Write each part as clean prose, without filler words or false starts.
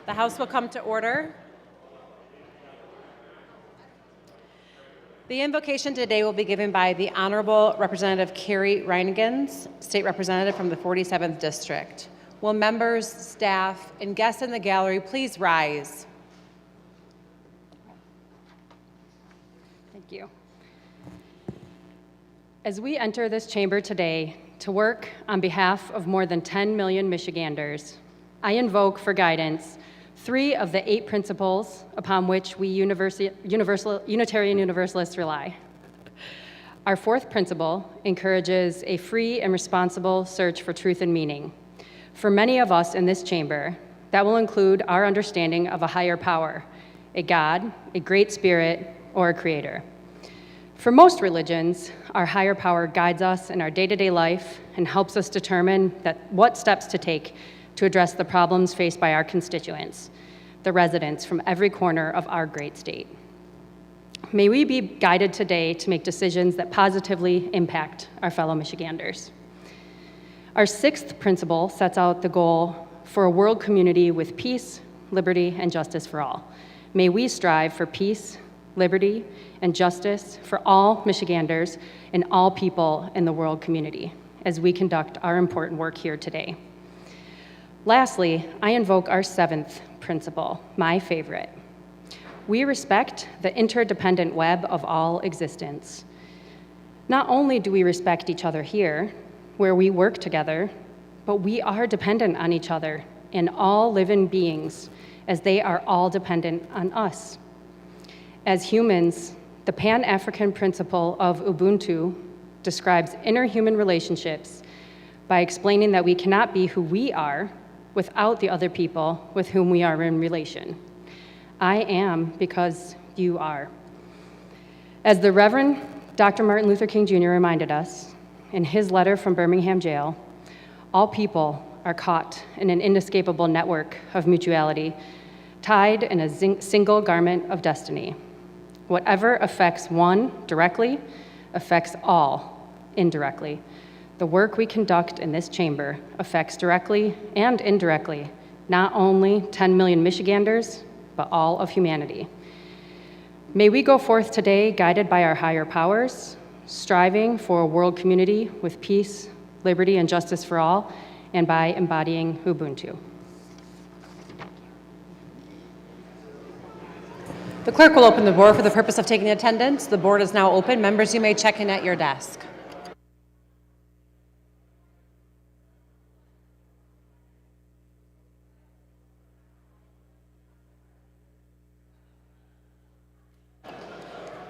The House will come to order. The invocation today will be given by the Honorable Representative Carrie Reinigans, State Representative from the 47th District. Will members, staff, and guests in the gallery please rise? Thank you. As we enter this chamber today to work on behalf of more than 10 million Michiganders, I invoke for guidance 3 of the 8 principles upon which we Unitarian Universalists rely. Our 4th principle encourages a free and responsible search for truth and meaning. For many of us in this chamber, that will include our understanding of a higher power, a God, a great spirit, or a creator. For most religions, our higher power guides us in our day-to-day life and helps us determine what steps to take to address the problems faced by our constituents, the residents from every corner of our great state. May we be guided today to make decisions that positively impact our fellow Michiganders. Our 6th principle sets out the goal for a world community with peace, liberty, and justice for all. May we strive for peace, liberty, and justice for all Michiganders and all people in the world community as we conduct our important work here today. Lastly, I invoke our 7th principle, my favorite. We respect the interdependent web of all existence. Not only do we respect each other here, where we work together, but we are dependent on each other and all living beings, as they are all dependent on us. As humans, the Pan-African principle of Ubuntu describes interhuman relationships by explaining that we cannot be who we are without the other people with whom we are in relation. I am because you are. As the Reverend Dr. Martin Luther King Jr. reminded us in his letter from Birmingham jail, all people are caught in an inescapable network of mutuality, tied in a single garment of destiny. Whatever affects one directly affects all indirectly. The work we conduct in this chamber affects directly and indirectly not only 10 million Michiganders, but all of humanity. May we go forth today guided by our higher powers, striving for a world community with peace, liberty, and justice for all, and by embodying Ubuntu. The clerk will open the board for the purpose of taking attendance. The board is now open. Members, you may check in at your desk.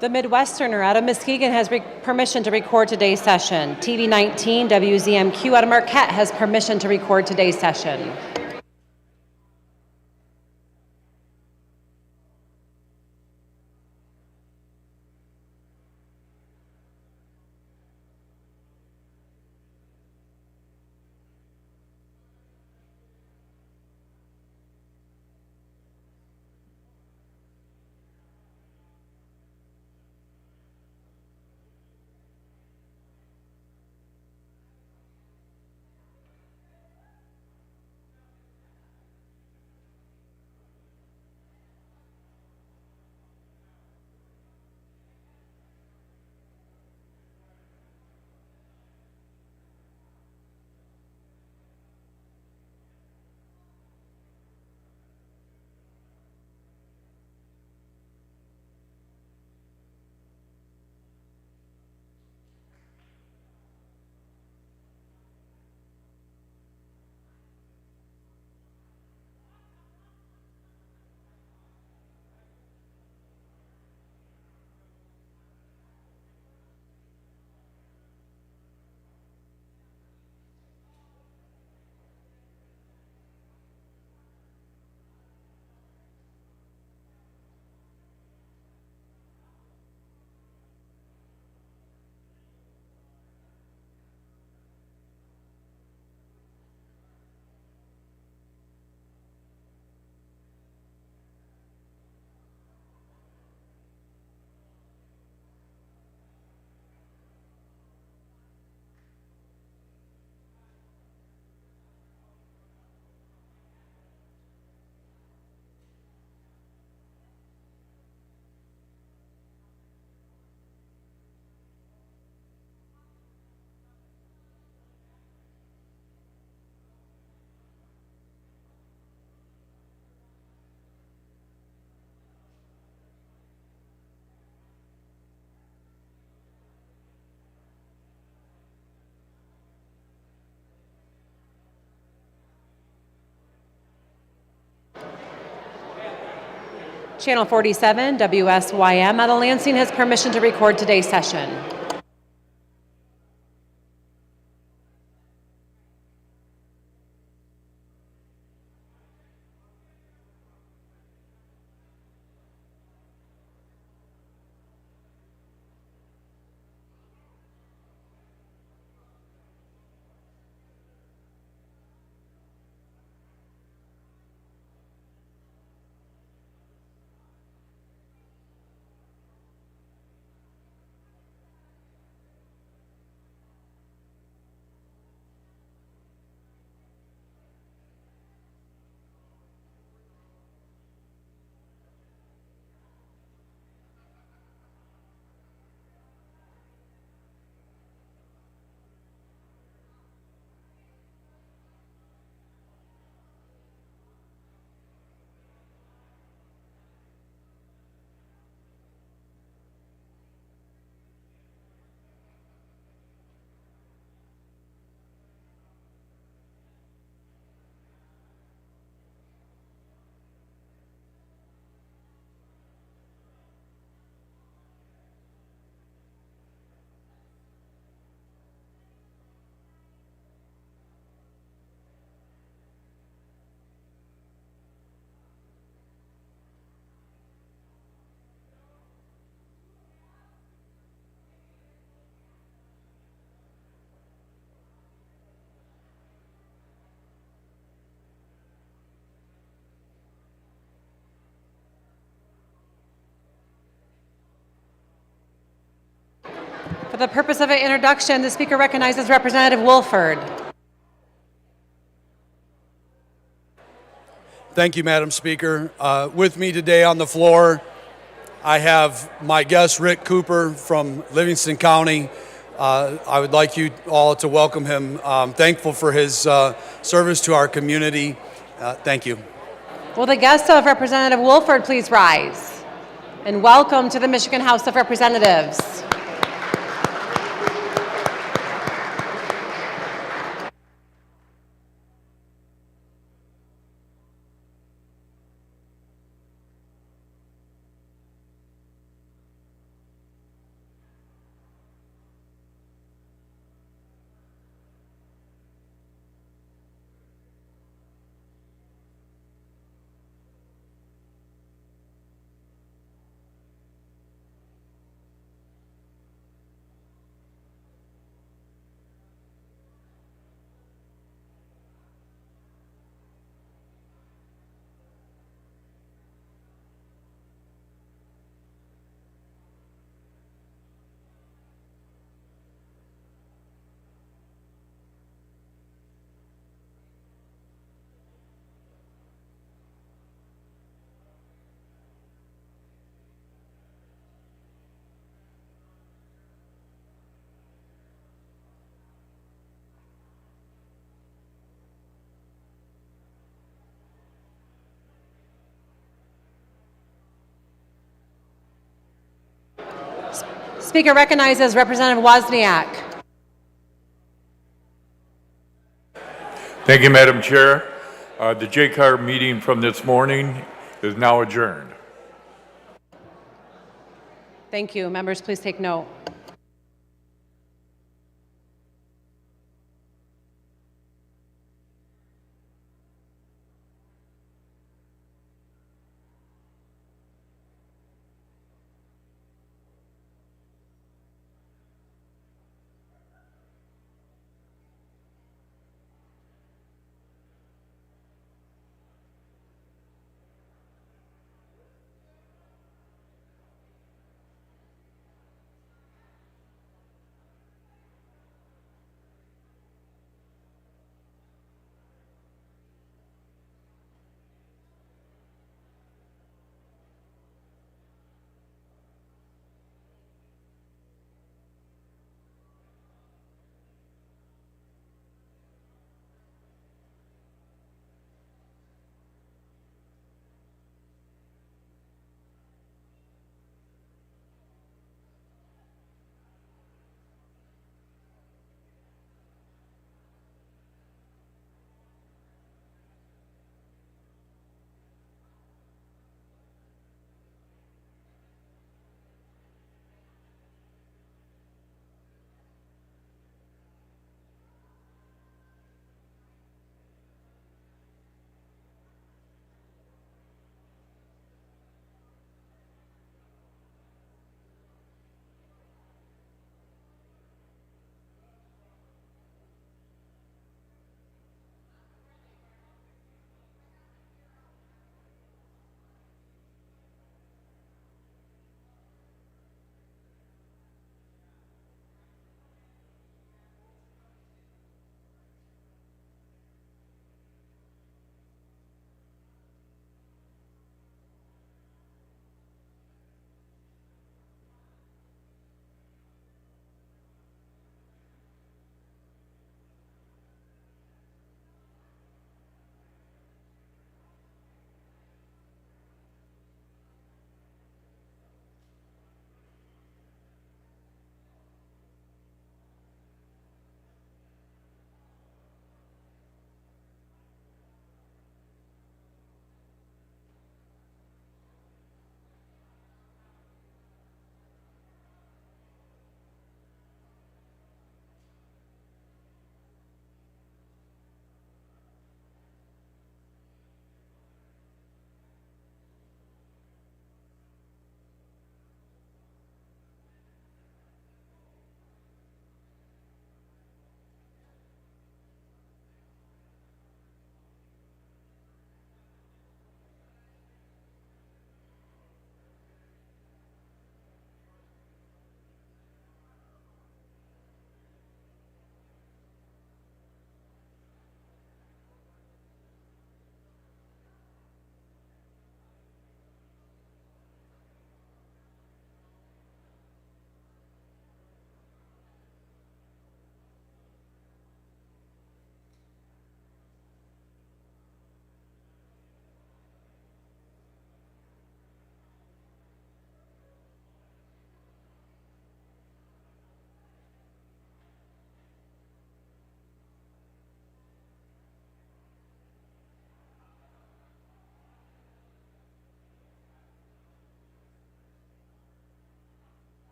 The Midwesterner out of Muskegon has permission to record today's session. TV 19 WZMQ out of Marquette has permission to record today's session. Channel 47, WSYM out of Lansing has permission to record today's session. For the purpose of an introduction, the speaker recognizes Representative Wolford. Thank you, Madam Speaker. With me today on the floor, I have my guest, Rick Cooper from Livingston County. I would like you all to welcome him. Thankful for his service to our community. Thank you. Will the guests of Representative Wolford please rise? And welcome to the Michigan House of Representatives. Speaker recognizes Representative Wozniak. Thank you, Madam Chair. The JCAR meeting from this morning is now adjourned. Thank you. Members, please take note.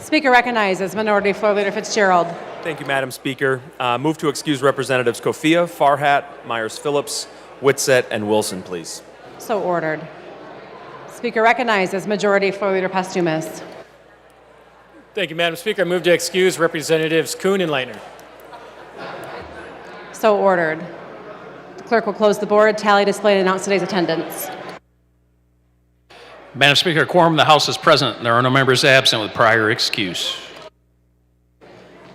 Speaker recognizes Minority Floor Leader Fitzgerald. Thank you, Madam Speaker. Move to excuse Representatives Kofia, Farhat, Myers-Phillips, Whitsett, and Wilson, please. So ordered. Speaker recognizes Majority Floor Leader Postumus. Thank you, Madam Speaker. I move to excuse Representatives Kuhn and Leitner. So ordered. The clerk will close the board, tally, display, and announce today's attendance. Madam Speaker, a quorum of the House is present. There are no members absent with prior excuse.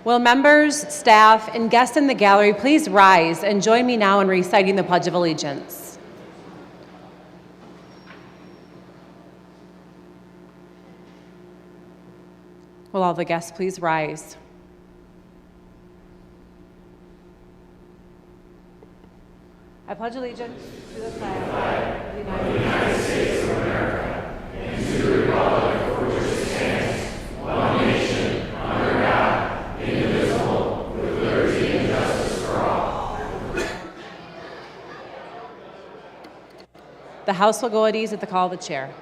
Will members, staff, and guests in the gallery please rise and join me now in reciting the Pledge of Allegiance. Will all the guests please rise? I pledge allegiance to the flag of the United States. The House will go at ease at the call of the chair.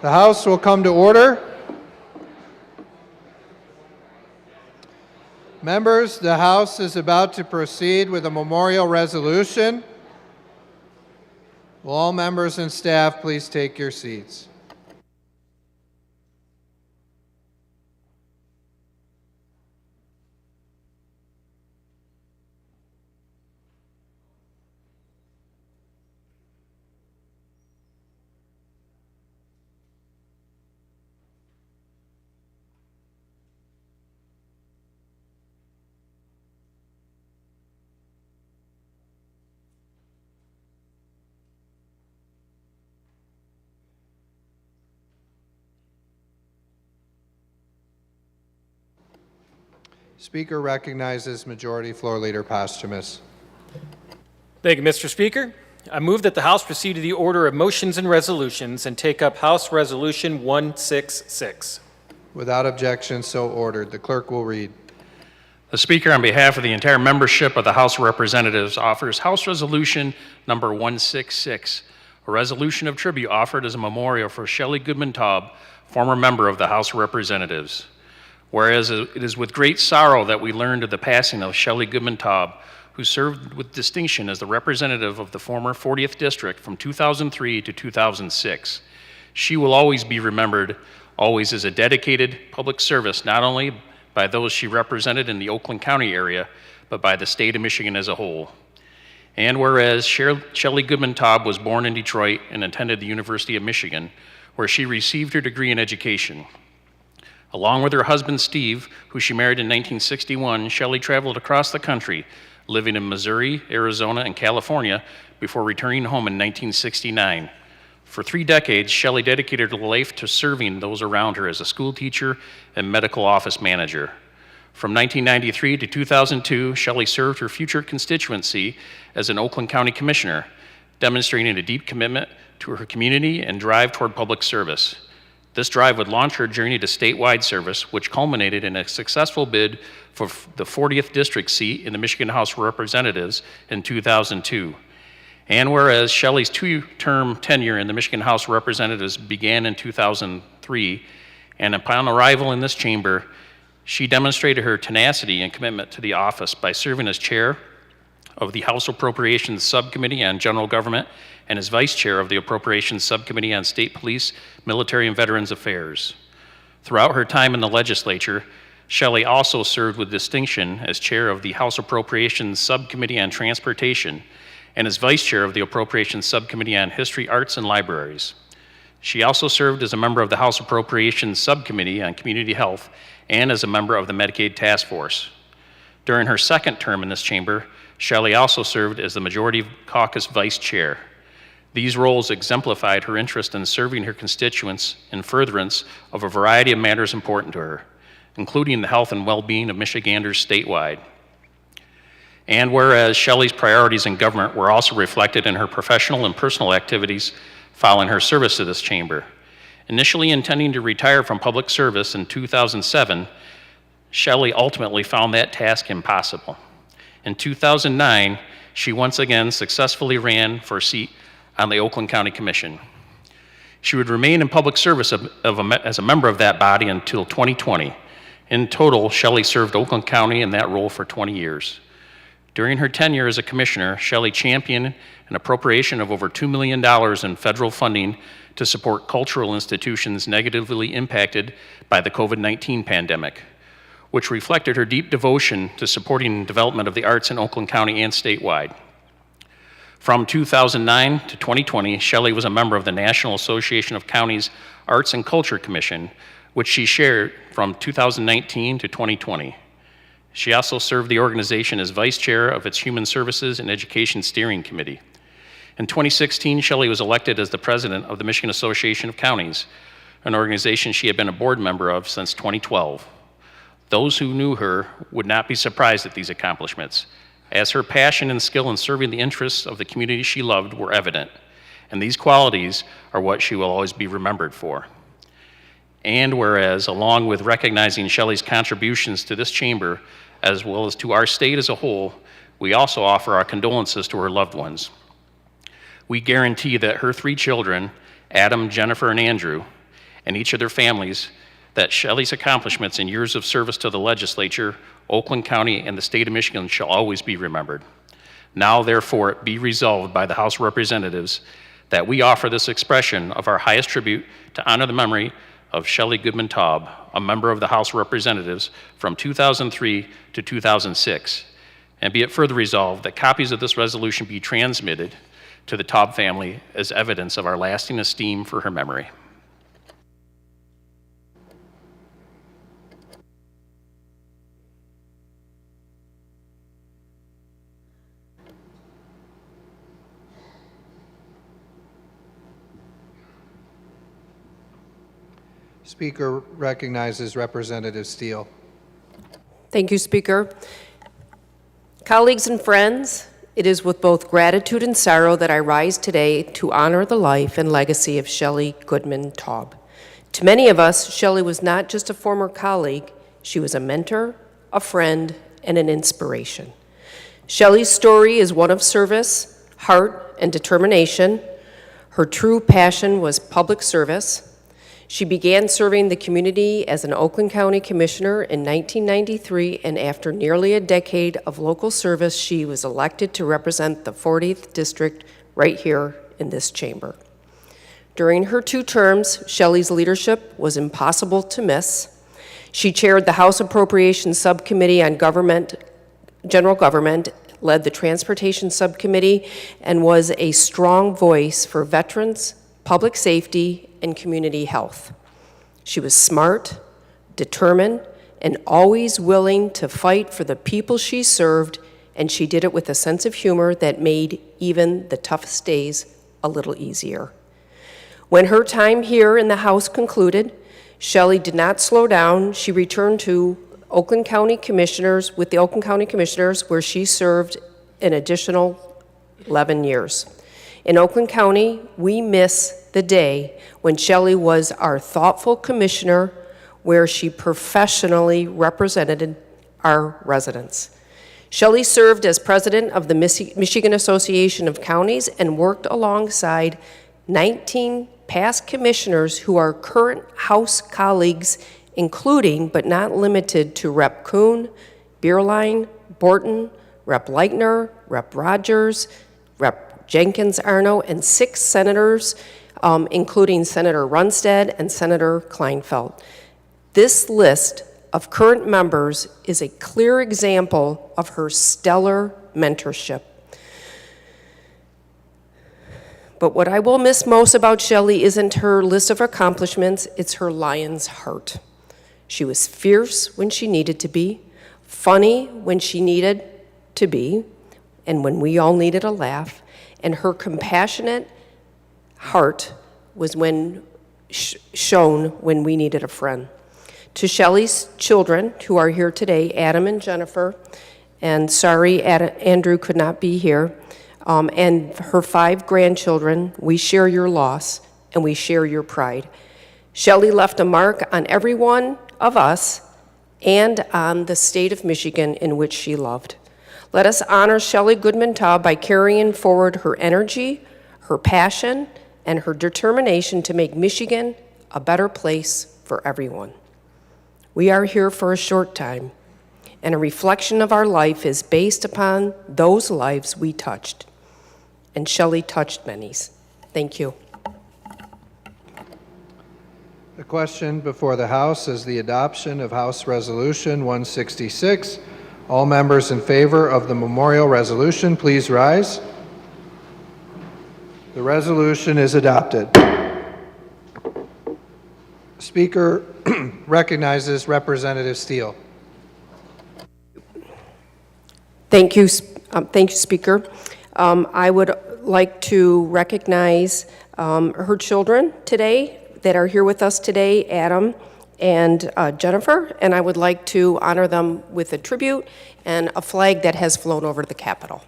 The House will come to order. Members, the House is about to proceed with a memorial resolution. Will all members and staff please take your seats? Speaker recognizes Majority Floor Leader Postumus. Thank you, Mr. Speaker. I move that the House proceed to the order of motions and resolutions and take up House Resolution 166. Without objection, so ordered. The clerk will read. The Speaker, on behalf of the entire membership of the House of Representatives, offers House Resolution number 166, a resolution of tribute offered as a memorial for Shelley Goodman Taub, former member of the House of Representatives. Whereas it is with great sorrow that we learned of the passing of Shelley Goodman Taub, who served with distinction as the representative of the former 40th District from 2003 to 2006. She will always be remembered, always as a dedicated public service, not only by those she represented in the Oakland County area, but by the state of Michigan as a whole. And whereas Shelley Goodman Taub was born in Detroit and attended the University of Michigan, where she received her degree in education. Along with her husband, Steve, who she married in 1961, Shelley traveled across the country, living in Missouri, Arizona, and California before returning home in 1969. For 3 decades, Shelley dedicated her life to serving those around her as a school teacher and medical office manager. From 1993 to 2002, Shelley served her future constituency as an Oakland County Commissioner, demonstrating a deep commitment to her community and drive toward public service. This drive would launch her journey to statewide service, which culminated in a successful bid for the 40th District seat in the Michigan House of Representatives in 2002. And whereas Shelley's 2-term tenure in the Michigan House of Representatives began in 2003, and upon arrival in this chamber, she demonstrated her tenacity and commitment to the office by serving as chair of the House Appropriations Subcommittee on General Government and as vice chair of the Appropriations Subcommittee on State Police, Military, and Veterans Affairs. Throughout her time in the legislature, Shelley also served with distinction as chair of the House Appropriations Subcommittee on Transportation and as vice chair of the Appropriations Subcommittee on History, Arts, and Libraries. She also served as a member of the House Appropriations Subcommittee on Community Health and as a member of the Medicaid Task Force. During her 2nd term in this chamber, Shelley also served as the Majority Caucus Vice Chair. These roles exemplified her interest in serving her constituents in furtherance of a variety of matters important to her, including the health and well-being of Michiganders statewide. And whereas Shelley's priorities in government were also reflected in her professional and personal activities following her service to this chamber. Initially intending to retire from public service in 2007, Shelley ultimately found that task impossible. In 2009, she once again successfully ran for a seat on the Oakland County Commission. She would remain in public service as a member of that body until 2020. In total, Shelley served Oakland County in that role for 20 years. During her tenure as a commissioner, Shelley championed an appropriation of over $2 million in federal funding to support cultural institutions negatively impacted by the COVID-19 pandemic, which reflected her deep devotion to supporting the development of the arts in Oakland County and statewide. From 2009 to 2020, Shelley was a member of the National Association of Counties Arts and Culture Commission, which she chaired from 2019 to 2020. She also served the organization as vice chair of its Human Services and Education Steering Committee. In 2016, Shelley was elected as the president of the Michigan Association of Counties, an organization she had been a board member of since 2012. Those who knew her would not be surprised at these accomplishments, as her passion and skill in serving the interests of the community she loved were evident, and these qualities are what she will always be remembered for. And whereas, along with recognizing Shelley's contributions to this chamber, as well as to our state as a whole, we also offer our condolences to her loved ones. We guarantee that her 3 children, Adam, Jennifer, and Andrew, and each of their families, that Shelley's accomplishments and years of service to the legislature, Oakland County, and the state of Michigan shall always be remembered. Now, therefore, it be resolved by the House of Representatives that we offer this expression of our highest tribute to honor the memory of Shelley Goodman Taub, a member of the House of Representatives from 2003 to 2006. And be it further resolved that copies of this resolution be transmitted to the Taub family as evidence of our lasting esteem for her memory. Speaker recognizes Representative Steele. Thank you, Speaker. Colleagues and friends, it is with both gratitude and sorrow that I rise today to honor the life and legacy of Shelley Goodman Taub. To many of us, Shelley was not just a former colleague, she was a mentor, a friend, and an inspiration. Shelley's story is one of service, heart, and determination. Her true passion was public service. She began serving the community as an Oakland County Commissioner in 1993, and after nearly a decade of local service, she was elected to represent the 40th District right here in this chamber. During her 2 terms, Shelley's leadership was impossible to miss. She chaired the House Appropriations Subcommittee on General Government, led the Transportation Subcommittee, and was a strong voice for veterans, public safety, and community health. She was smart, determined, and always willing to fight for the people she served, and she did it with a sense of humor that made even the toughest days a little easier. When her time here in the House concluded, Shelley did not slow down. She returned to Oakland County Commissioners, with the Oakland County Commissioners, where she served an additional 11 years. In Oakland County, we miss the day when Shelley was our thoughtful commissioner, where she professionally represented our residents. Shelley served as president of the Michigan Association of Counties and worked alongside 19 past commissioners who are current House colleagues, including but not limited to Rep. Kuhn, Bierlein, Borton, Rep. Leitner, Rep. Rogers, Rep. Jenkins Arno, and 6 senators, including Senator Runstead and Senator Kleinfeld. This list of current members is a clear example of her stellar mentorship. But what I will miss most about Shelley isn't her list of accomplishments, it's her lion's heart. She was fierce when she needed to be, funny when she needed to be, and when we all needed a laugh, and her compassionate heart was shown when we needed a friend. To Shelley's children who are here today, Adam and Jennifer, and sorry Andrew could not be here, and her 5 grandchildren, we share your loss and we share your pride. Shelley left a mark on every one of us and on the state of Michigan in which she loved. Let us honor Shelley Goodman-Taub by carrying forward her energy, her passion, and her determination to make Michigan a better place for everyone. We are here for a short time, and a reflection of our life is based upon those lives we touched. And Shelley touched many. Thank you. The question before the House is the adoption of House Resolution 166. All members in favor of the memorial resolution, please rise. The resolution is adopted. Speaker recognizes Representative Steele. Thank you, Speaker. I would like to recognize her children today that are here with us today, Adam and Jennifer, and I would like to honor them with a tribute and a flag that has flown over the Capitol.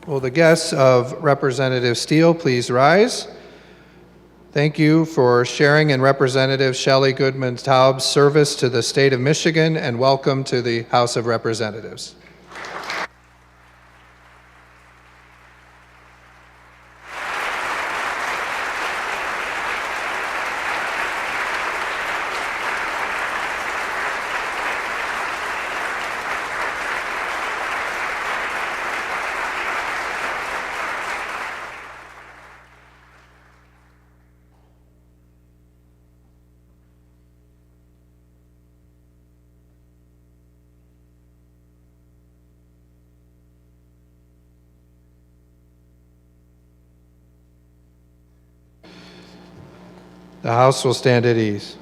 Will the guests of Representative Steele please rise? Thank you for sharing in Representative Shelley Goodman-Taub's service to the state of Michigan, and welcome to the House of Representatives. The House will stand at ease.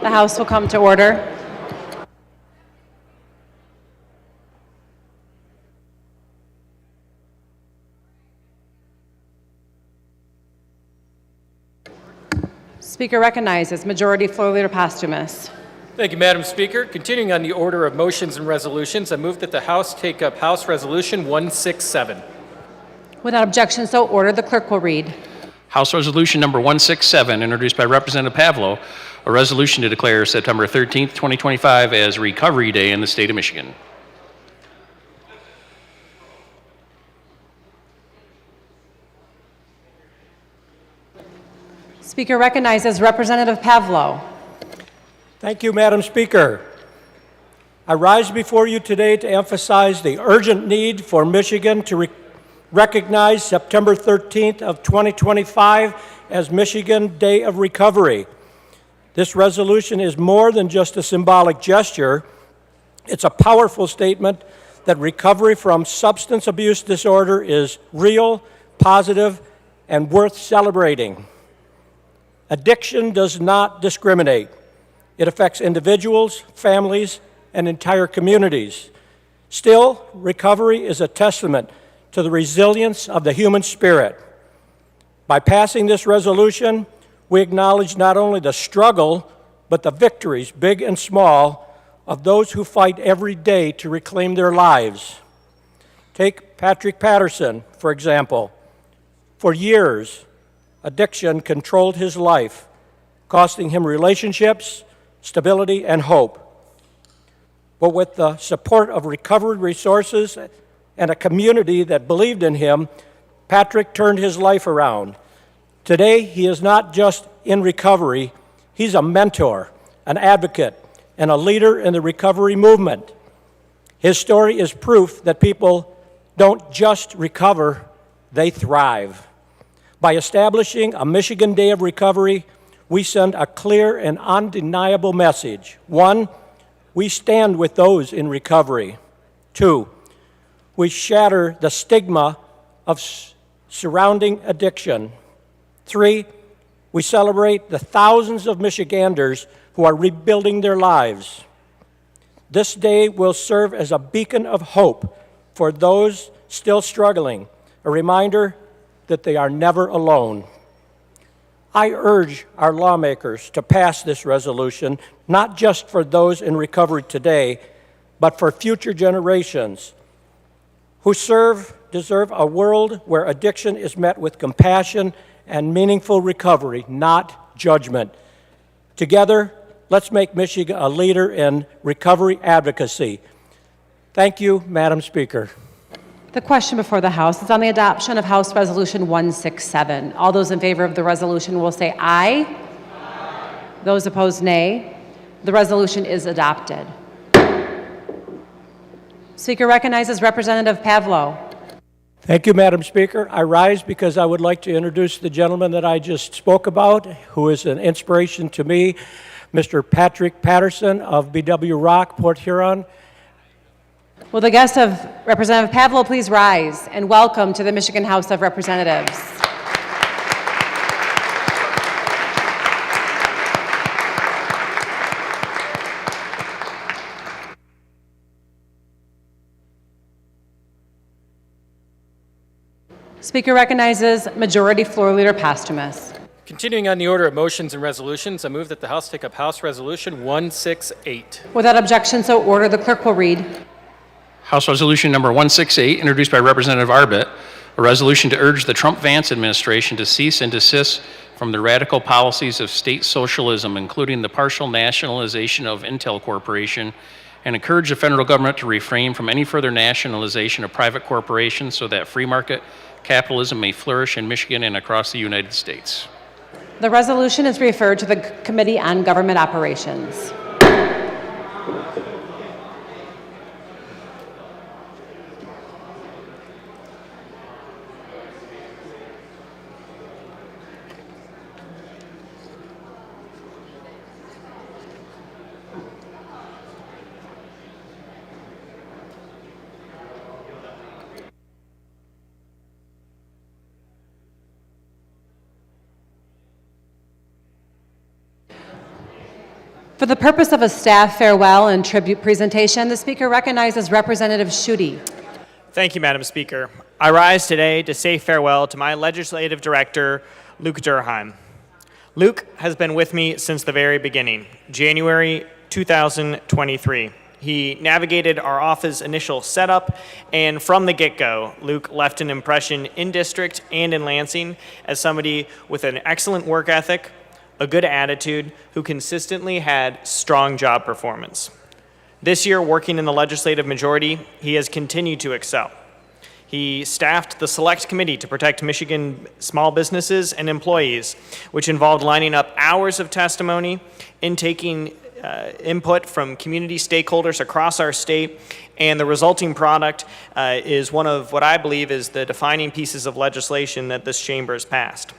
The House will come to order. Speaker recognizes Majority Floor Leader Posthumous. Thank you, Madam Speaker. Continuing on the order of motions and resolutions, I move that the House take up House Resolution 167. Without objection, so ordered. The clerk will read. House Resolution Number 167, introduced by Representative Pavlo, a resolution to declare September 13th, 2025 as Recovery Day in the state of Michigan. Speaker recognizes Representative Pavlo. Thank you, Madam Speaker. I rise before you today to emphasize the urgent need for Michigan to recognize September 13th of 2025 as Michigan Day of Recovery. This resolution is more than just a symbolic gesture. It's a powerful statement that recovery from substance abuse disorder is real, positive, and worth celebrating. Addiction does not discriminate. It affects individuals, families, and entire communities. Still, recovery is a testament to the resilience of the human spirit. By passing this resolution, we acknowledge not only the struggle, but the victories, big and small, of those who fight every day to reclaim their lives. Take Patrick Patterson, for example. For years, addiction controlled his life, costing him relationships, stability, and hope. But with the support of recovery resources and a community that believed in him, Patrick turned his life around. Today, he is not just in recovery, he's a mentor, an advocate, and a leader in the recovery movement. His story is proof that people don't just recover, they thrive. By establishing a Michigan Day of Recovery, we send a clear and undeniable message. 1, we stand with those in recovery. 2, we shatter the stigma of surrounding addiction. 3, we celebrate the thousands of Michiganders who are rebuilding their lives. This day will serve as a beacon of hope for those still struggling, a reminder that they are never alone. I urge our lawmakers to pass this resolution, not just for those in recovery today, but for future generations who deserve a world where addiction is met with compassion and meaningful recovery, not judgment. Together, let's make Michigan a leader in recovery advocacy. Thank you, Madam Speaker. The question before the House is on the adoption of House Resolution 167. All those in favor of the resolution will say aye. Aye. Those opposed, nay. The resolution is adopted. Speaker recognizes Representative Pavlo. Thank you, Madam Speaker. I rise because I would like to introduce the gentleman that I just spoke about, who is an inspiration to me, Mr. Patrick Patterson of BW Rock, Port Huron. Will the guests of Representative Pavlo please rise and welcome to the Michigan House of Representatives. Speaker recognizes Majority Floor Leader Posthumous. Continuing on the order of motions and resolutions, I move that the House take up House Resolution 168. Without objection, so ordered. The clerk will read. House Resolution Number 168, introduced by Representative Arbit, a resolution to urge the Trump-Vance administration to cease and desist from the radical policies of state socialism, including the partial nationalization of Intel Corporation, and encourage the federal government to refrain from any further nationalization of private corporations so that free market capitalism may flourish in Michigan and across the United States. The resolution is referred to the Committee on Government Operations. For the purpose of a staff farewell and tribute presentation, the speaker recognizes Representative Schutte. Thank you, Madam Speaker. I rise today to say farewell to my legislative director, Luke Durheim. Luke has been with me since the very beginning, January 2023. He navigated our office's initial setup, and from the get-go, Luke left an impression in district and in Lansing as somebody with an excellent work ethic, a good attitude, who consistently had strong job performance. This year, working in the legislative majority, he has continued to excel. He staffed the Select Committee to protect Michigan small businesses and employees, which involved lining up hours of testimony, intaking input from community stakeholders across our state, and the resulting product is one of what I believe is the defining pieces of legislation that this chamber has passed.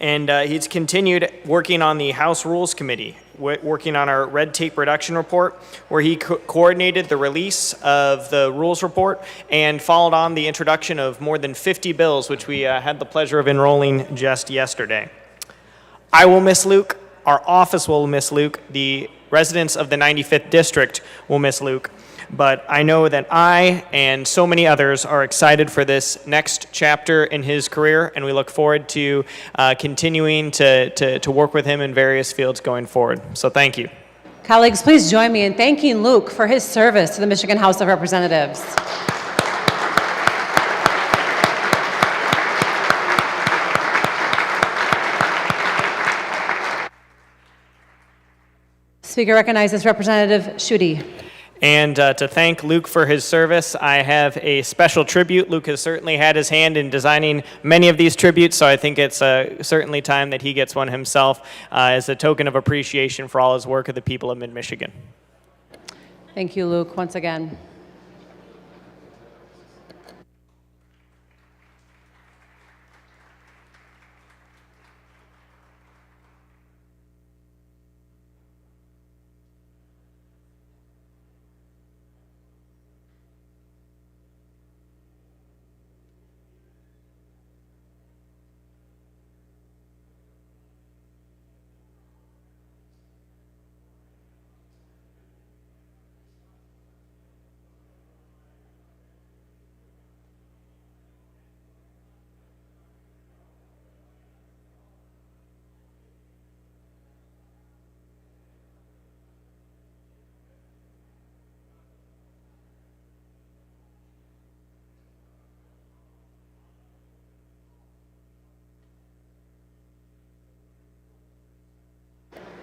And he's continued working on the House Rules Committee, working on our red tape reduction report, where he coordinated the release of the rules report and followed on the introduction of more than 50 bills, which we had the pleasure of enrolling just yesterday. I will miss Luke. Our office will miss Luke. The residents of the 95th District will miss Luke. But I know that I and so many others are excited for this next chapter in his career, and we look forward to continuing to work with him in various fields going forward. So thank you. Colleagues, please join me in thanking Luke for his service to the Michigan House of Representatives. Speaker recognizes Representative Schutte. And to thank Luke for his service, I have a special tribute. Luke has certainly had his hand in designing many of these tributes, so I think it's certainly time that he gets one himself as a token of appreciation for all his work of the people of Mid-Michigan. Thank you, Luke, once again.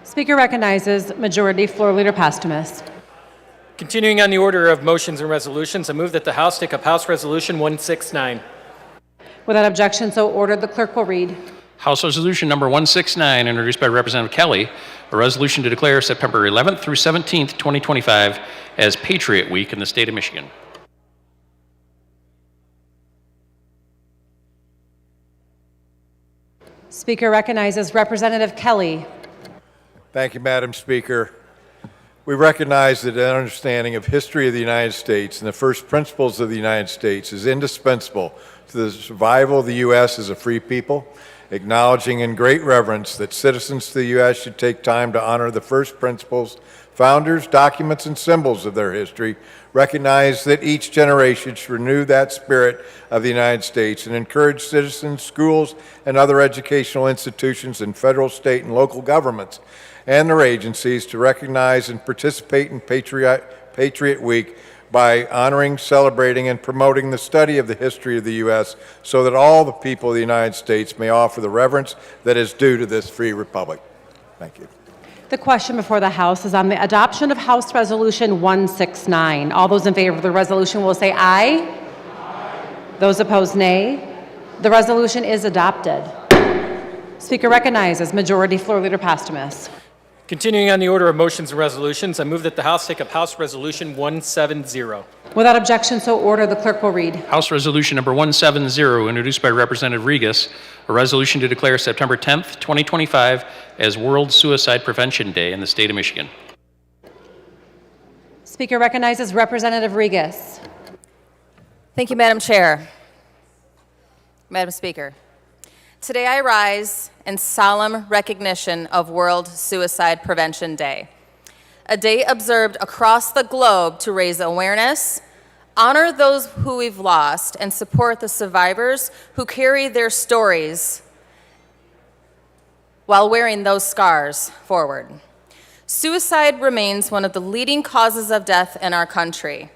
Speaker recognizes Majority Floor Leader Posthumus. Continuing on the order of motions and resolutions, I move that the House take up House Resolution 169. Without objection, so ordered. The clerk will read. House Resolution Number 169, introduced by Representative Kelly, a resolution to declare September 11th through 17th, 2025 as Patriot Week in the state of Michigan. Speaker recognizes Representative Kelly. Thank you, Madam Speaker. We recognize that an understanding of history of the United States and the first principles of the United States is indispensable to the survival of the U.S. as a free people, acknowledging in great reverence that citizens to the U.S. should take time to honor the first principles, founders, documents, and symbols of their history, recognize that each generation should renew that spirit of the United States and encourage citizens, schools, and other educational institutions in federal, state, and local governments and their agencies to recognize and participate in Patriot Week by honoring, celebrating, and promoting the study of the history of the U.S. so that all the people of the United States may offer the reverence that is due to this free republic. Thank you. The question before the House is on the adoption of House Resolution 169. All those in favor of the resolution will say aye. Aye. Those opposed, nay. The resolution is adopted. Speaker recognizes Majority Floor Leader Posthumus. Continuing on the order of motions and resolutions, I move that the House take up House Resolution 170. Without objection, so ordered. The clerk will read. House Resolution Number 170, introduced by Representative Regas, a resolution to declare September 10th, 2025 as World Suicide Prevention Day in the state of Michigan. Speaker recognizes Representative Regas. Thank you, Madam Chair. Madam Speaker, Today I rise in solemn recognition of World Suicide Prevention Day, a day observed across the globe to raise awareness, honor those who we've lost, and support the survivors who carry their stories while wearing those scars forward. Suicide remains one of the leading causes of death in our country.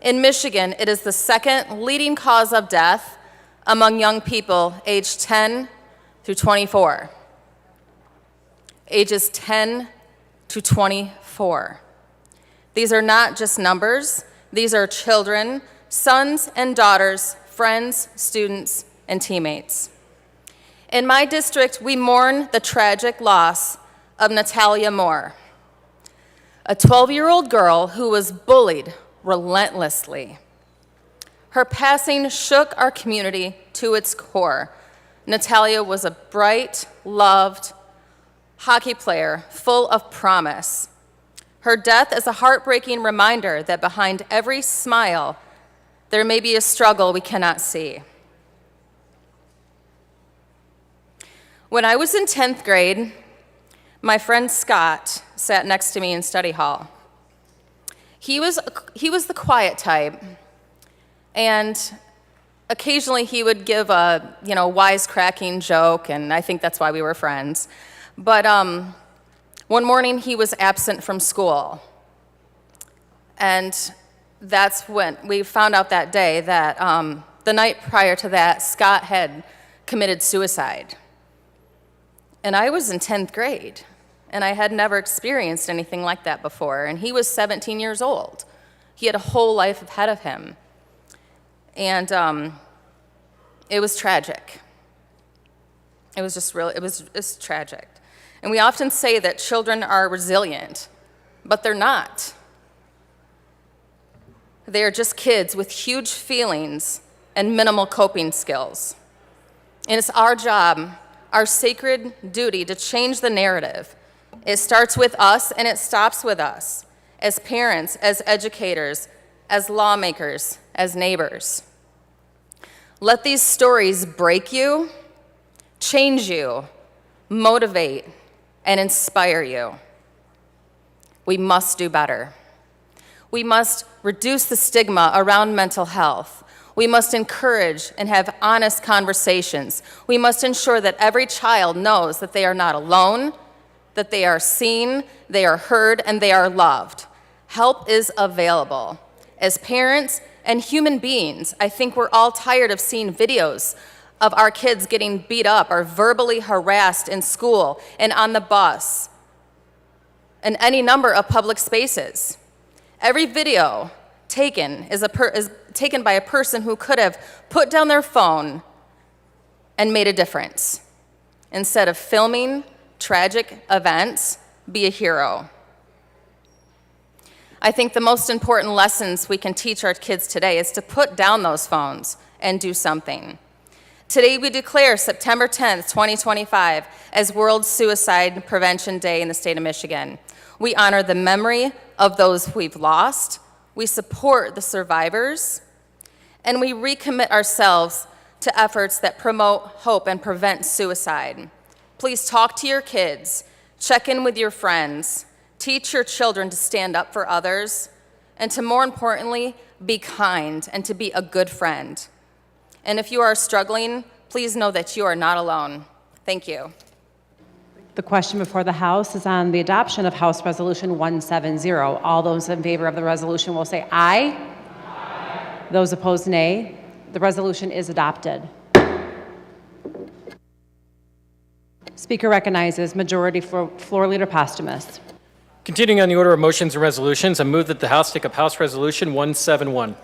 In Michigan, it is the second leading cause of death among young people aged 10 through 24. Ages 10 to 24. These are not just numbers, these are children, sons and daughters, friends, students, and teammates. In my district, we mourn the tragic loss of Natalia Moore, a 12-year-old girl who was bullied relentlessly. Her passing shook our community to its core. Natalia was a bright, loved hockey player full of promise. Her death is a heartbreaking reminder that behind every smile, there may be a struggle we cannot see. When I was in 10th grade, my friend Scott sat next to me in study hall. He was the quiet type, and occasionally he would give a wisecracking joke, and I think that's why we were friends. But one morning he was absent from school, and that's when we found out that day that the night prior to that, Scott had committed suicide. And I was in 10th grade, and I had never experienced anything like that before, and he was 17 years old. He had a whole life ahead of him. And it was tragic. It was tragic. And we often say that children are resilient, but they're not. They are just kids with huge feelings and minimal coping skills. And it's our job, our sacred duty, to change the narrative. It starts with us and it stops with us, as parents, as educators, as lawmakers, as neighbors. Let these stories break you, change you, motivate, and inspire you. We must do better. We must reduce the stigma around mental health. We must encourage and have honest conversations. We must ensure that every child knows that they are not alone, that they are seen, they are heard, and they are loved. Help is available. As parents and human beings, I think we're all tired of seeing videos of our kids getting beat up or verbally harassed in school and on the bus and any number of public spaces. Every video taken is taken by a person who could have put down their phone and made a difference. Instead of filming tragic events, be a hero. I think the most important lessons we can teach our kids today is to put down those phones and do something. Today we declare September 10th, 2025 as World Suicide Prevention Day in the state of Michigan. We honor the memory of those we've lost, we support the survivors, and we recommit ourselves to efforts that promote hope and prevent suicide. Please talk to your kids, check in with your friends, teach your children to stand up for others, and to, more importantly, be kind and to be a good friend. And if you are struggling, please know that you are not alone. Thank you. The question before the House is on the adoption of House Resolution 170. All those in favor of the resolution will say aye. Aye. Those opposed, nay. The resolution is adopted. Speaker recognizes Majority Floor Leader Posthumous. Continuing on the order of motions and resolutions, I move that the House take up House Resolution 171.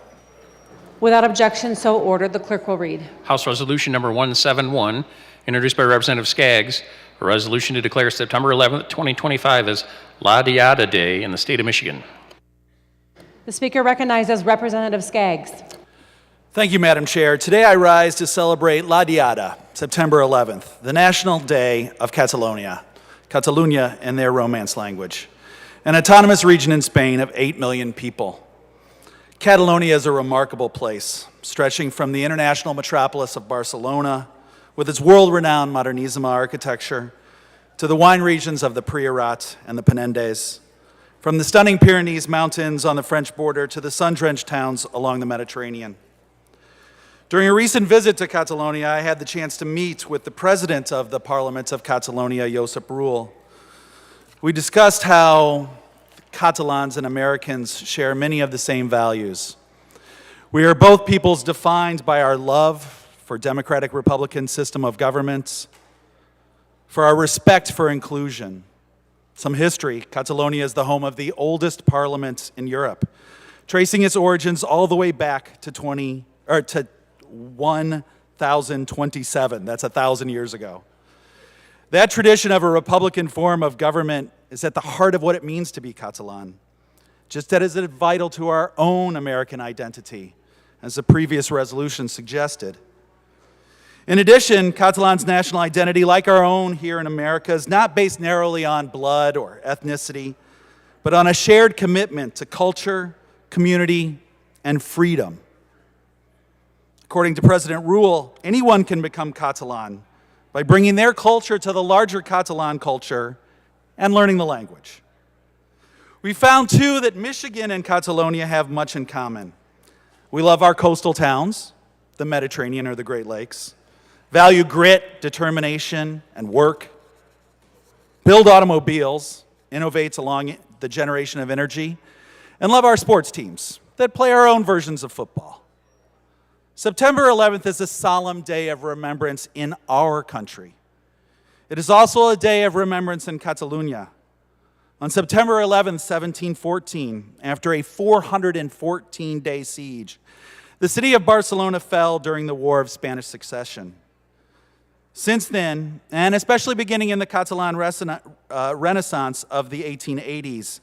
Without objection, so ordered. The clerk will read. House Resolution number 171, introduced by Representative Skaggs, a resolution to declare September 11th, 2025 as La Diada Day in the state of Michigan. The Speaker recognizes Representative Skaggs. Thank you, Madam Chair. Today I rise to celebrate La Diada, September 11th, the National Day of Catalonia in their Romance language, an autonomous region in Spain of 8 million people. Catalonia is a remarkable place, stretching from the international metropolis of Barcelona, with its world-renowned Modernissima architecture, to the wine regions of the Priorat and the Penendes, from the stunning Pyrenees Mountains on the French border to the sun-drenched towns along the Mediterranean. During a recent visit to Catalonia, I had the chance to meet with the president of the Parliament of Catalonia, Josep Rull. We discussed how Catalans and Americans share many of the same values. We are both peoples defined by our love for democratic republican system of governments, for our respect for inclusion. Some history: Catalonia is the home of the oldest parliament in Europe, tracing its origins all the way back to 1027. That's 1,000 years ago. That tradition of a republican form of government is at the heart of what it means to be Catalan, just as it is vital to our own American identity, as the previous resolution suggested. In addition, Catalan's national identity, like our own here in America, is not based narrowly on blood or ethnicity, but on a shared commitment to culture, community, and freedom. According to President Rull, anyone can become Catalan by bringing their culture to the larger Catalan culture and learning the language. We found, too, that Michigan and Catalonia have much in common. We love our coastal towns, the Mediterranean or the Great Lakes, value grit, determination, and work, build automobiles, innovate along the generation of energy, and love our sports teams that play our own versions of football. September 11th is a solemn day of remembrance in our country. It is also a day of remembrance in Catalonia. On September 11th, 1714, after a 414-day siege, the city of Barcelona fell during the War of Spanish Succession. Since then, and especially beginning in the Catalan Renaissance of the 1880s,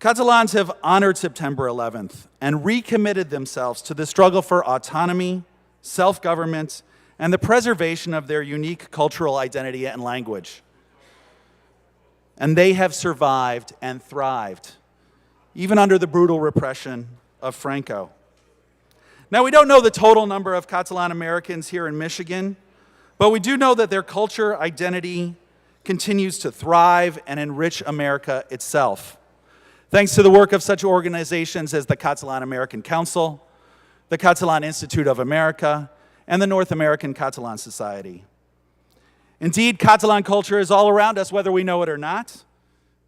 Catalans have honored September 11th and recommitted themselves to the struggle for autonomy, self-government, and the preservation of their unique cultural identity and language. And they have survived and thrived, even under the brutal repression of Franco. Now, we don't know the total number of Catalan Americans here in Michigan, but we do know that their culture identity continues to thrive and enrich America itself, thanks to the work of such organizations as the Catalan American Council, the Catalan Institute of America, and the North American Catalan Society. Indeed, Catalan culture is all around us, whether we know it or not.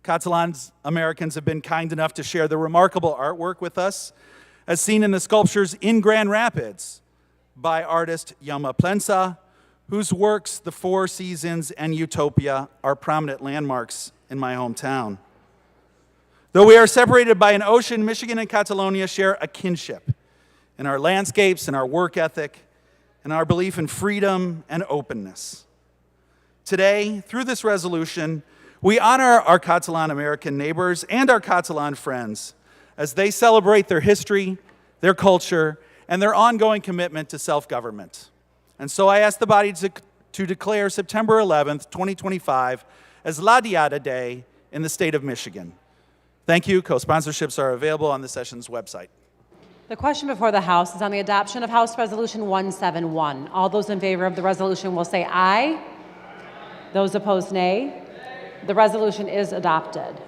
Catalan Americans have been kind enough to share the remarkable artwork with us, as seen in the sculptures in Grand Rapids by artist Jaume Plensa, whose works, The Four Seasons and Utopia, are prominent landmarks in my hometown. Though we are separated by an ocean, Michigan and Catalonia share a kinship in our landscapes, in our work ethic, and our belief in freedom and openness. Today, through this resolution, we honor our Catalan American neighbors and our Catalan friends as they celebrate their history, their culture, and their ongoing commitment to self-government. And so I ask the body to declare September 11th, 2025 as La Diada Day in the state of Michigan. Thank you. Co-sponsorships are available on the session's website. The question before the House is on the adoption of House Resolution 171. All those in favor of the resolution will say aye. Those opposed, nay. The resolution is adopted.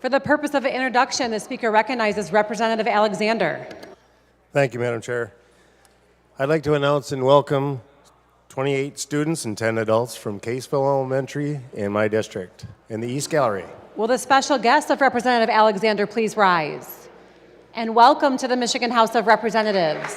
For the purpose of introduction, the speaker recognizes Representative Alexander. Thank you, Madam Chair. I'd like to announce and welcome 28 students and 10 adults from Caseville Elementary in my district in the East Gallery. Will the special guest of Representative Alexander please rise? And welcome to the Michigan House of Representatives.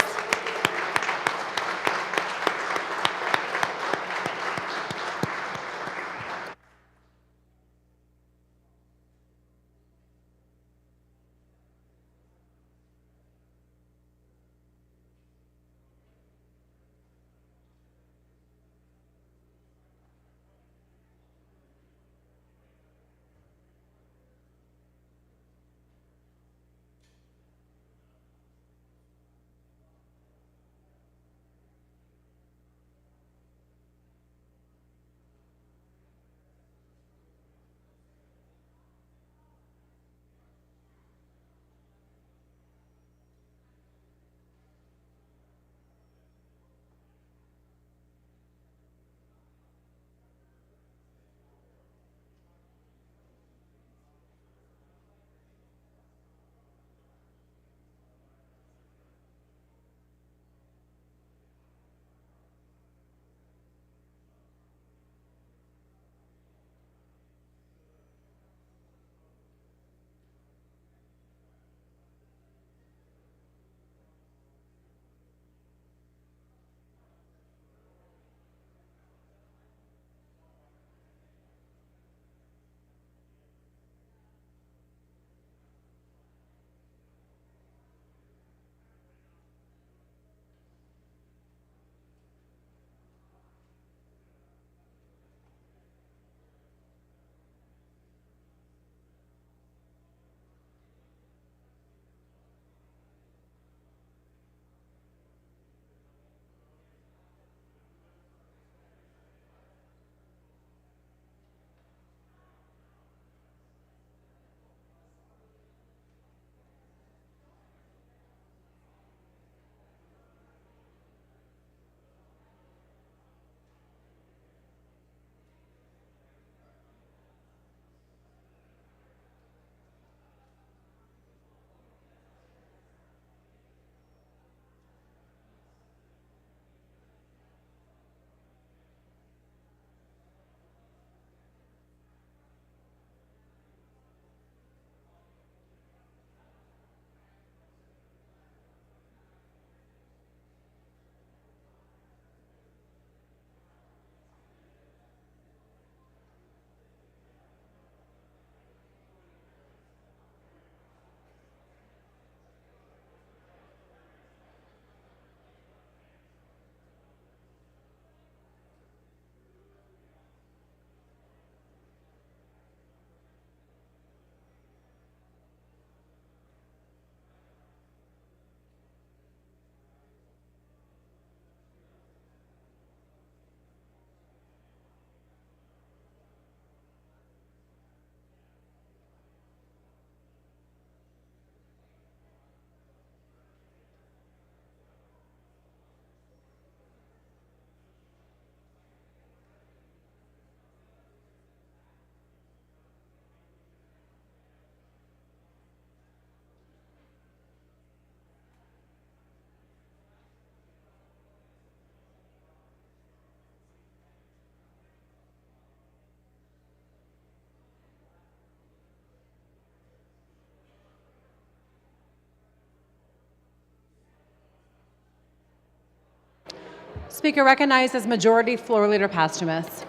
Speaker recognizes Majority Floor Leader Posthumous.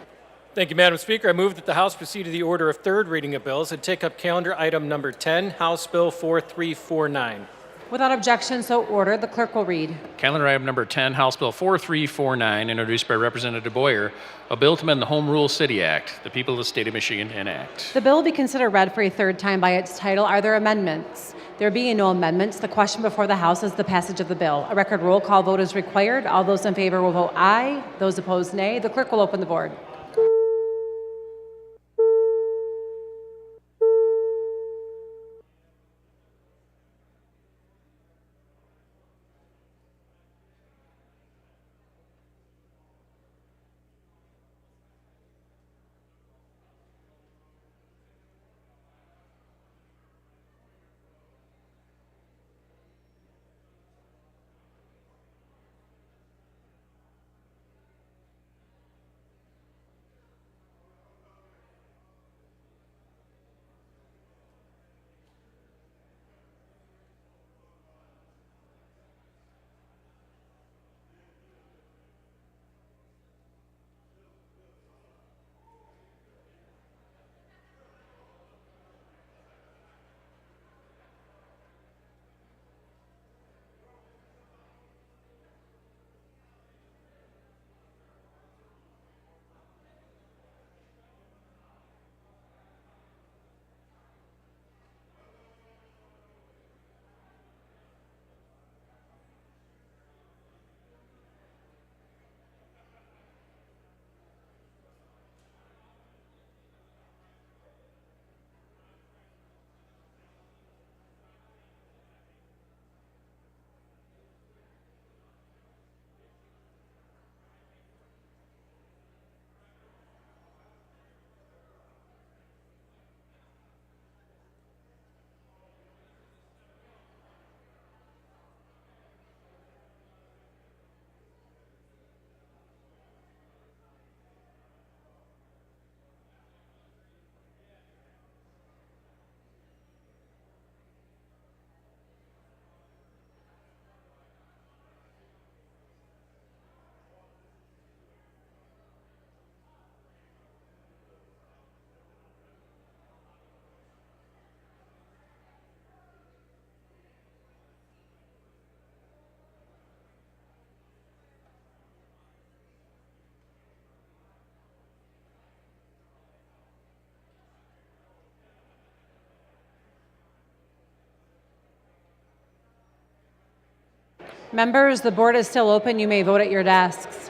Thank you, Madam Speaker. I move that the House proceed to the order of third reading of bills and take up calendar item number 10, House Bill 4349. Without objection, so ordered. The clerk will read. Calendar item number 10, House Bill 4349, introduced by Representative Boyer, a bill to amend the Home Rule City Act. The people of the state of Michigan enact. The bill will be considered read for a third time by its title. Are there amendments? There being no amendments, the question before the House is the passage of the bill. A record roll call vote is required. All those in favor will vote aye. Those opposed, nay. The clerk will open the board. Members, the board is still open. You may vote at your desks.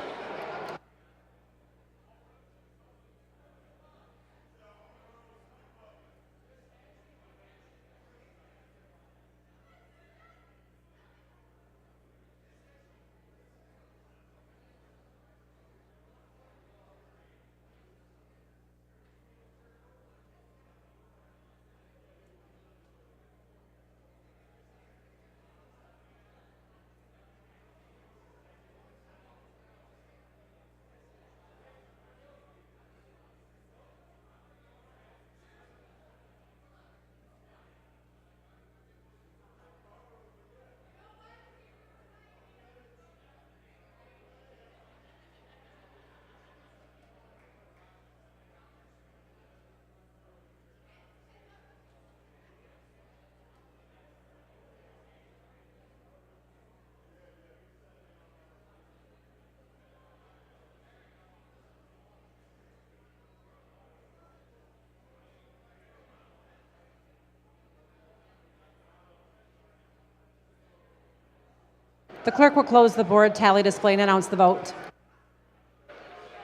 The clerk will close the board, tally, display, and announce the vote.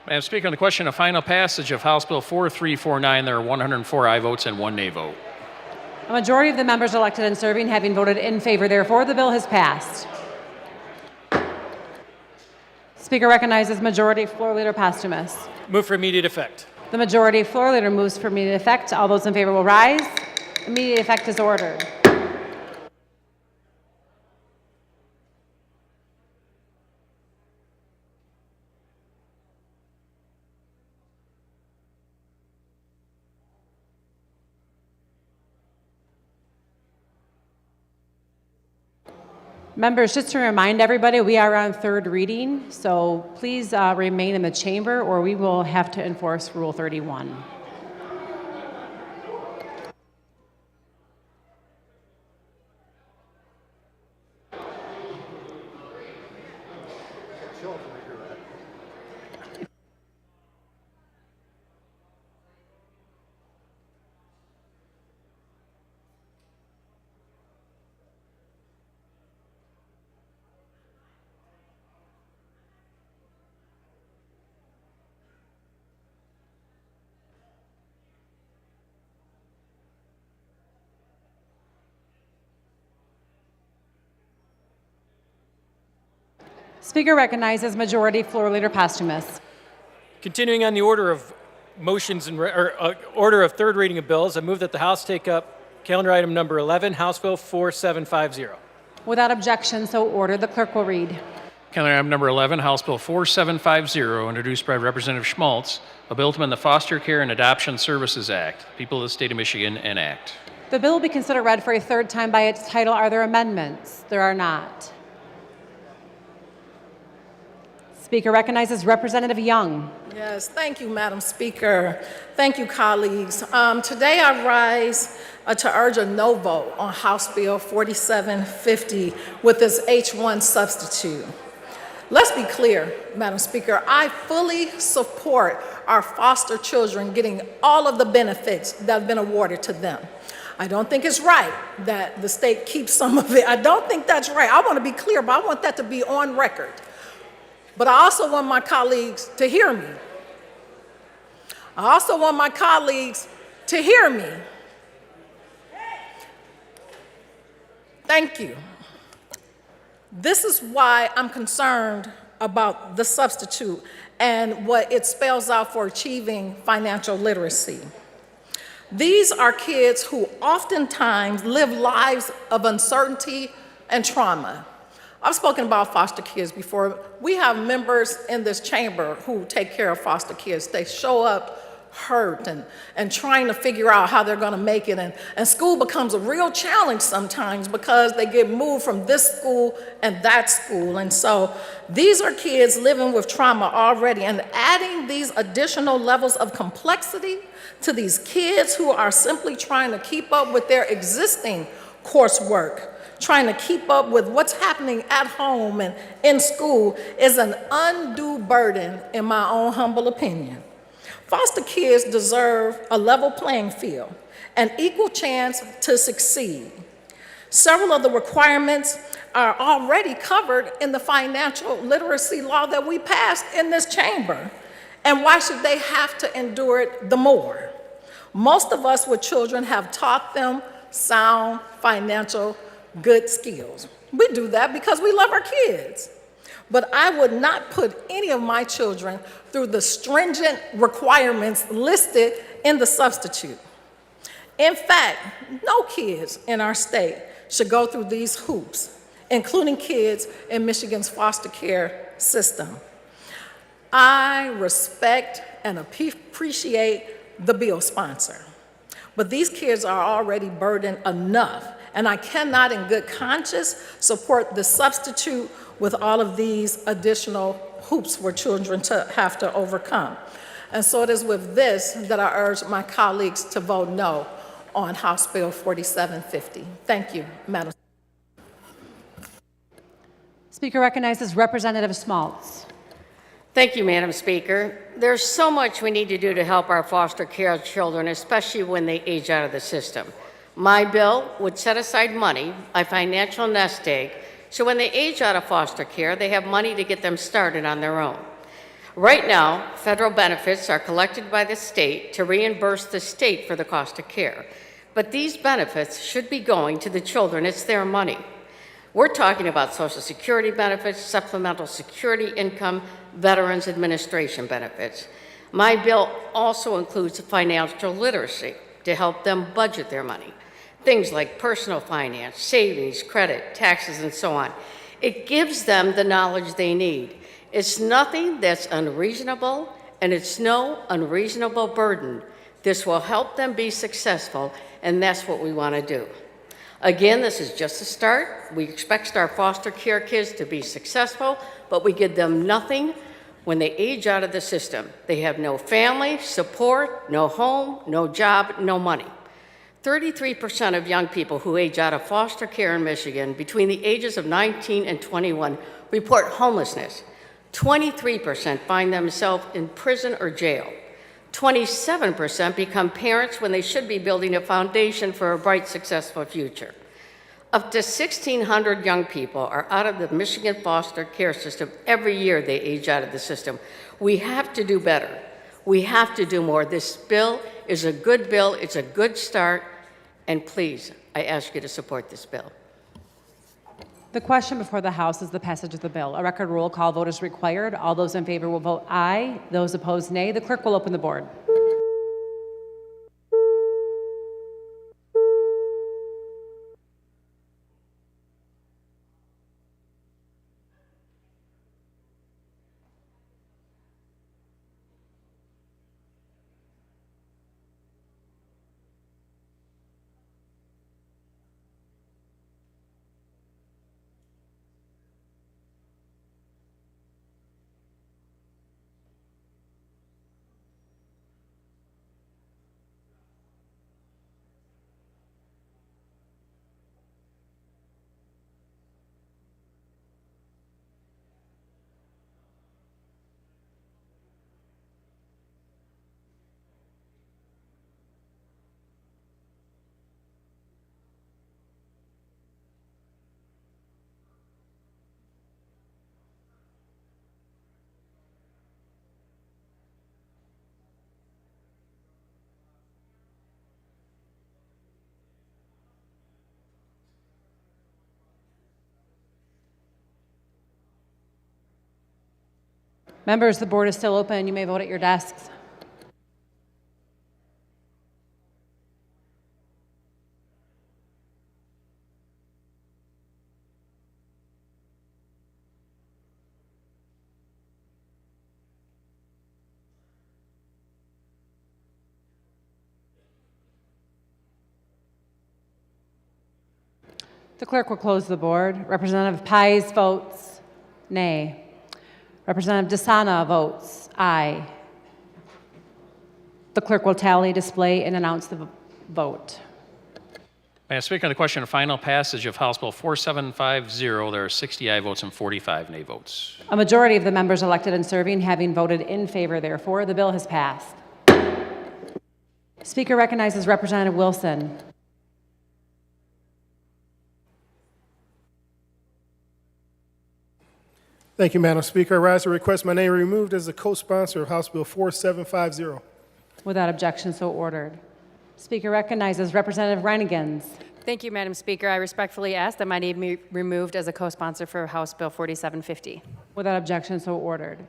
Madam Speaker, on the question of final passage of House Bill 4349, there are 104 aye votes and 1 nay vote. A majority of the members elected and serving having voted in favor, therefore, the bill has passed. Speaker recognizes Majority Floor Leader Posthumous. Move for immediate effect. The Majority Floor Leader moves for immediate effect. All those in favor will rise. Immediate effect is ordered. Members, just to remind everybody, we are on third reading, so please remain in the chamber or we will have to enforce Rule 31. Speaker recognizes Majority Floor Leader Posthumous. Continuing on the order of motions and order of third reading of bills, I move that the House take up calendar item number 11, House Bill 4750. Without objection, so ordered. The clerk will read. Calendar item number 11, House Bill 4750, introduced by Representative Schmaltz, a bill to amend the Foster Care and Adoption Services Act. People of the State of Michigan enact. The bill will be considered read for a third time by its title. Are there amendments? There are not. Speaker recognizes Representative Young. Yes, thank you, Madam Speaker. Thank you, colleagues. Today I rise to urge a no vote on House Bill 4750 with this H1 substitute. Let's be clear, Madam Speaker, I fully support our foster children getting all of the benefits that have been awarded to them. I don't think it's right that the state keeps some of it. I don't think that's right. I want to be clear, but I want that to be on record. But I also want my colleagues to hear me. I also want my colleagues to hear me. Thank you. This is why I'm concerned about the substitute and what it spells out for achieving financial literacy. These are kids who oftentimes live lives of uncertainty and trauma. I've spoken about foster kids before. We have members in this chamber who take care of foster kids. They show up hurt and trying to figure out how they're gonna make it. And school becomes a real challenge sometimes because they get moved from this school and that school. And so these are kids living with trauma already, and adding these additional levels of complexity to these kids who are simply trying to keep up with their existing coursework, trying to keep up with what's happening at home and in school, is an undue burden, in my own humble opinion. Foster kids deserve a level playing field, an equal chance to succeed. Several of the requirements are already covered in the financial literacy law that we passed in this chamber. And why should they have to endure it the more? Most of us with children have taught them sound financial good skills. We do that because we love our kids. But I would not put any of my children through the stringent requirements listed in the substitute. In fact, no kids in our state should go through these hoops, including kids in Michigan's foster care system. I respect and appreciate the bill sponsor, but these kids are already burdened enough, and I cannot in good conscience support the substitute with all of these additional hoops for children to have to overcome. And so it is with this that I urge my colleagues to vote no on House Bill 4750. Thank you, Madam. Speaker recognizes Representative Schmaltz. Thank you, Madam Speaker. There's so much we need to do to help our foster care children, especially when they age out of the system. My bill would set aside money, a financial nest egg, so when they age out of foster care, they have money to get them started on their own. Right now, federal benefits are collected by the state to reimburse the state for the cost of care. But these benefits should be going to the children. It's their money. We're talking about Social Security benefits, supplemental security income, Veterans Administration benefits. My bill also includes financial literacy to help them budget their money. Things like personal finance, savings, credit, taxes, and so on. It gives them the knowledge they need. It's nothing that's unreasonable, and it's no unreasonable burden. This will help them be successful, and that's what we want to do. Again, this is just a start. We expect our foster care kids to be successful, but we give them nothing when they age out of the system. They have no family, support, no home, no job, no money. 33% of young people who age out of foster care in Michigan between the ages of 19 and 21 report homelessness. 23% find themselves in prison or jail. 27% become parents when they should be building a foundation for a bright, successful future. Up to 1,600 young people are out of the Michigan foster care system every year they age out of the system. We have to do better. We have to do more. This bill is a good bill. It's a good start. And please, I ask you to support this bill. The question before the House is the passage of the bill. A record roll call vote is required. All those in favor will vote aye. Those opposed, nay. The clerk will open the board. Members, the board is still open. You may vote at your desks. The clerk will close the board. Representative Pais votes nay. Representative Desana votes aye. The clerk will tally, display, and announce the vote. May I speak on the question of final passage of House Bill 4750? There are 60 aye votes and 45 nay votes. A majority of the members elected and serving having voted in favor, therefore, the bill has passed. Speaker recognizes Representative Wilson. Thank you, Madam Speaker. I rise to request my name removed as a co-sponsor of House Bill 4750. Without objection, so ordered. Speaker recognizes Representative Reinigans. Thank you, Madam Speaker. I respectfully ask that my name be removed as a co-sponsor for House Bill 4750. Without objection, so ordered.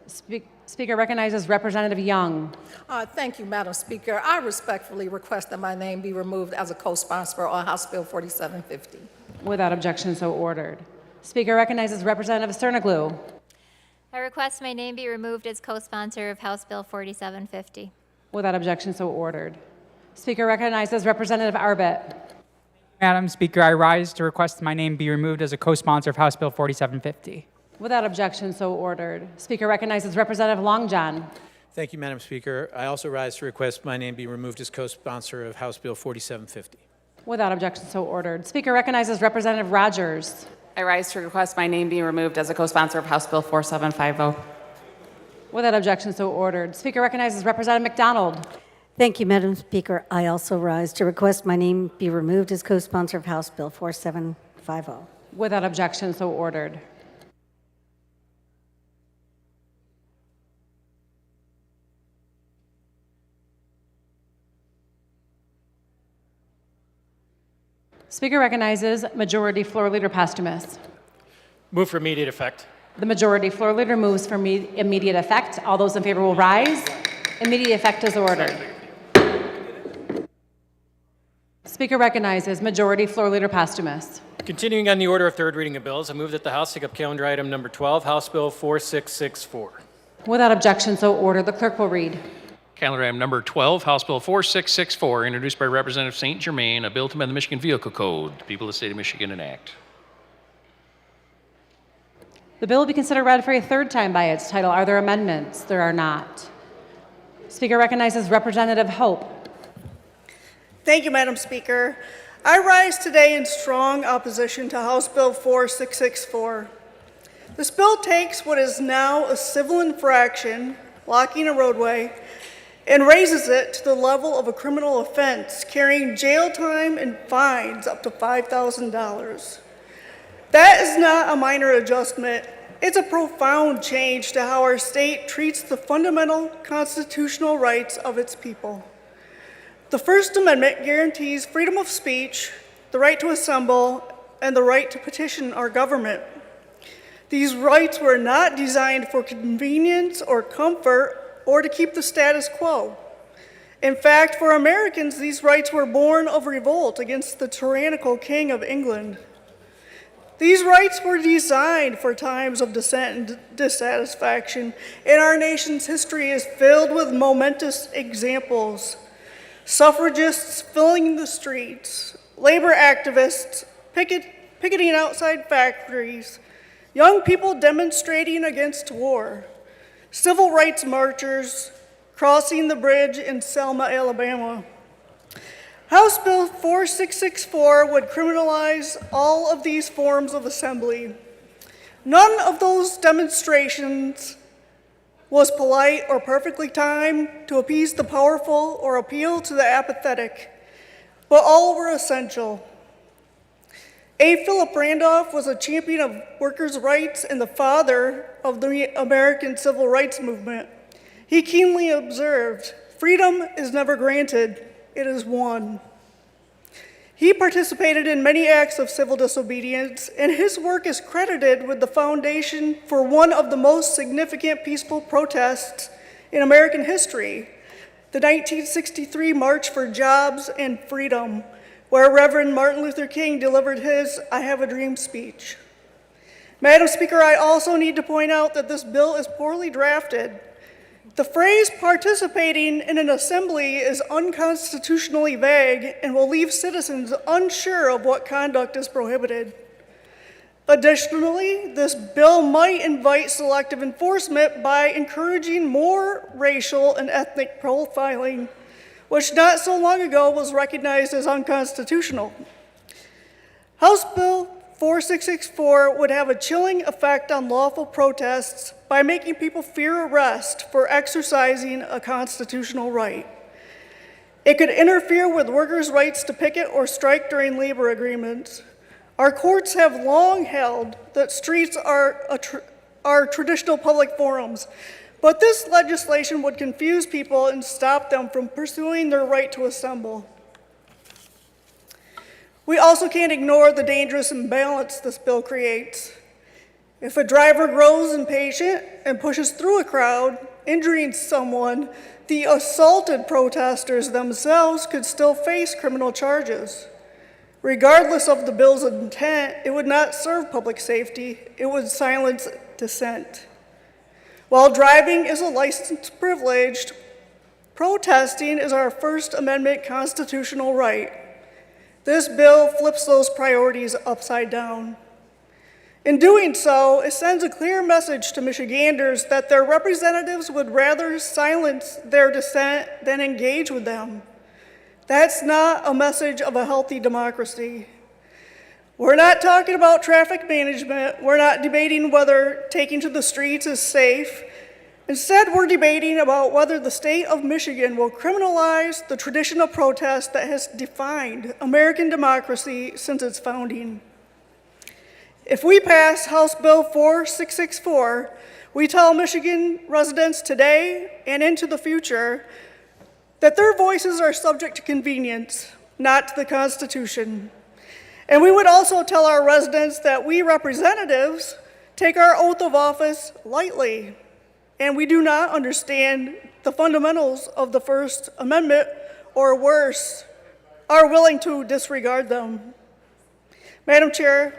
Speaker recognizes Representative Young. Thank you, Madam Speaker. I respectfully request that my name be removed as a co-sponsor on House Bill 4750. Without objection, so ordered. Speaker recognizes Representative Cerniglu. I request my name be removed as co-sponsor of House Bill 4750. Without objection, so ordered. Speaker recognizes Representative Arbit. Madam Speaker, I rise to request my name be removed as a co-sponsor of House Bill 4750. Without objection, so ordered. Speaker recognizes Representative Longjohn. Thank you, Madam Speaker. I also rise to request my name be removed as co-sponsor of House Bill 4750. Without objection, so ordered. Speaker recognizes Representative Rogers. I rise to request my name be removed as a co-sponsor of House Bill 4750. Without objection, so ordered. Speaker recognizes Representative McDonald. Thank you, Madam Speaker. I also rise to request my name be removed as co-sponsor of House Bill 4750. Without objection, so ordered. Speaker recognizes Majority Floor Leader Posthumous. Move for immediate effect. The Majority Floor Leader moves for immediate effect. All those in favor will rise. Immediate effect is ordered. Speaker recognizes Majority Floor Leader Posthumous. Continuing on the order of third reading of bills, I move that the House take up calendar item number 12, House Bill 4664. Without objection, so ordered. The clerk will read. Calendar item number 12, House Bill 4664, introduced by Representative St. Germain, a bill to amend the Michigan Vehicle Code. The people of the state of Michigan enact. The bill will be considered read for a third time by its title. Are there amendments? There are not. Speaker recognizes Representative Hope. Thank you, Madam Speaker. I rise today in strong opposition to House Bill 4664. This bill takes what is now a civil infraction, blocking a roadway, and raises it to the level of a criminal offense, carrying jail time and fines up to $5,000. That is not a minor adjustment. It's a profound change to how our state treats the fundamental constitutional rights of its people. The First Amendment guarantees freedom of speech, the right to assemble, and the right to petition our government. These rights were not designed for convenience or comfort or to keep the status quo. In fact, for Americans, these rights were born of revolt against the tyrannical King of England. These rights were designed for times of dissent and dissatisfaction, and our nation's history is filled with momentous examples. Suffragists filling the streets, labor activists picketing outside factories, young people demonstrating against war, civil rights marchers crossing the bridge in Selma, Alabama. House Bill 4664 would criminalize all of these forms of assembly. None of those demonstrations was polite or perfectly timed to appease the powerful or appeal to the apathetic, but all were essential. A. Philip Randolph was a champion of workers' rights and the father of the American Civil Rights Movement. He keenly observed, "Freedom is never granted, it is won." He participated in many acts of civil disobedience, and his work is credited with the foundation for one of the most significant peaceful protests in American history, the 1963 March for Jobs and Freedom, where Reverend Martin Luther King delivered his "I Have a Dream" speech. Madam Speaker, I also need to point out that this bill is poorly drafted. The phrase "participating in an assembly" is unconstitutionally vague and will leave citizens unsure of what conduct is prohibited. Additionally, this bill might invite selective enforcement by encouraging more racial and ethnic profiling, which not so long ago was recognized as unconstitutional. House Bill 4664 would have a chilling effect on lawful protests by making people fear arrest for exercising a constitutional right. It could interfere with workers' rights to picket or strike during labor agreements. Our courts have long held that streets are traditional public forums, but this legislation would confuse people and stop them from pursuing their right to assemble. We also can't ignore the dangerous imbalance this bill creates. If a driver grows impatient and pushes through a crowd, injuring someone, the assaulted protesters themselves could still face criminal charges. Regardless of the bill's intent, it would not serve public safety, it would silence dissent. While driving is a licensed privilege, protesting is our First Amendment constitutional right. This bill flips those priorities upside down. In doing so, it sends a clear message to Michiganders that their representatives would rather silence their dissent than engage with them. That's not a message of a healthy democracy. We're not talking about traffic management. We're not debating whether taking to the streets is safe. Instead, we're debating about whether the state of Michigan will criminalize the tradition of protest that has defined American democracy since its founding. If we pass House Bill 4664, we tell Michigan residents today and into the future that their voices are subject to convenience, not to the Constitution. And we would also tell our residents that we representatives take our oath of office lightly, and we do not understand the fundamentals of the First Amendment, or worse, are willing to disregard them. Madam Chair,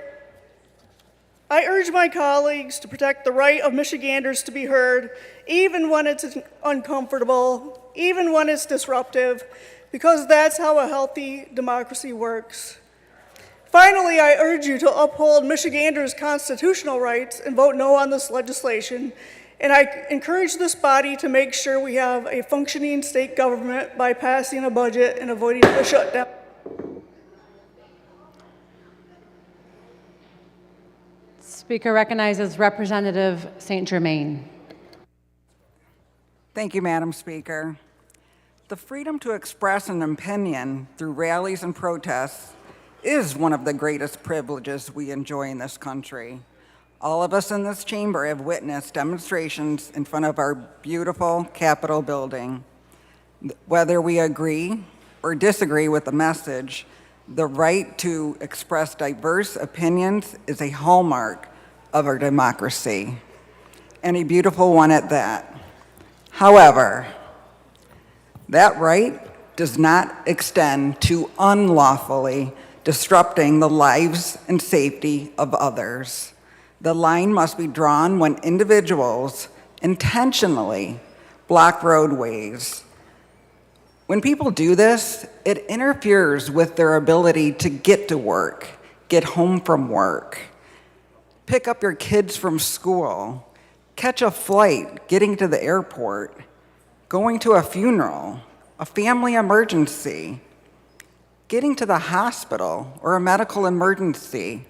I urge my colleagues to protect the right of Michiganders to be heard, even when it's uncomfortable, even when it's disruptive, because that's how a healthy democracy works. Finally, I urge you to uphold Michiganders' constitutional rights and vote no on this legislation. And I encourage this body to make sure we have a functioning state government by passing a budget and avoiding a shutdown. Speaker recognizes Representative St. Germain. Thank you, Madam Speaker. The freedom to express an opinion through rallies and protests is one of the greatest privileges we enjoy in this country. All of us in this chamber have witnessed demonstrations in front of our beautiful Capitol building. Whether we agree or disagree with the message, the right to express diverse opinions is a hallmark of our democracy, and a beautiful one at that. However, that right does not extend to unlawfully disrupting the lives and safety of others. The line must be drawn when individuals intentionally block roadways. When people do this, it interferes with their ability to get to work, get home from work, pick up your kids from school, catch a flight, getting to the airport, going to a funeral, a family emergency, getting to the hospital or a medical emergency.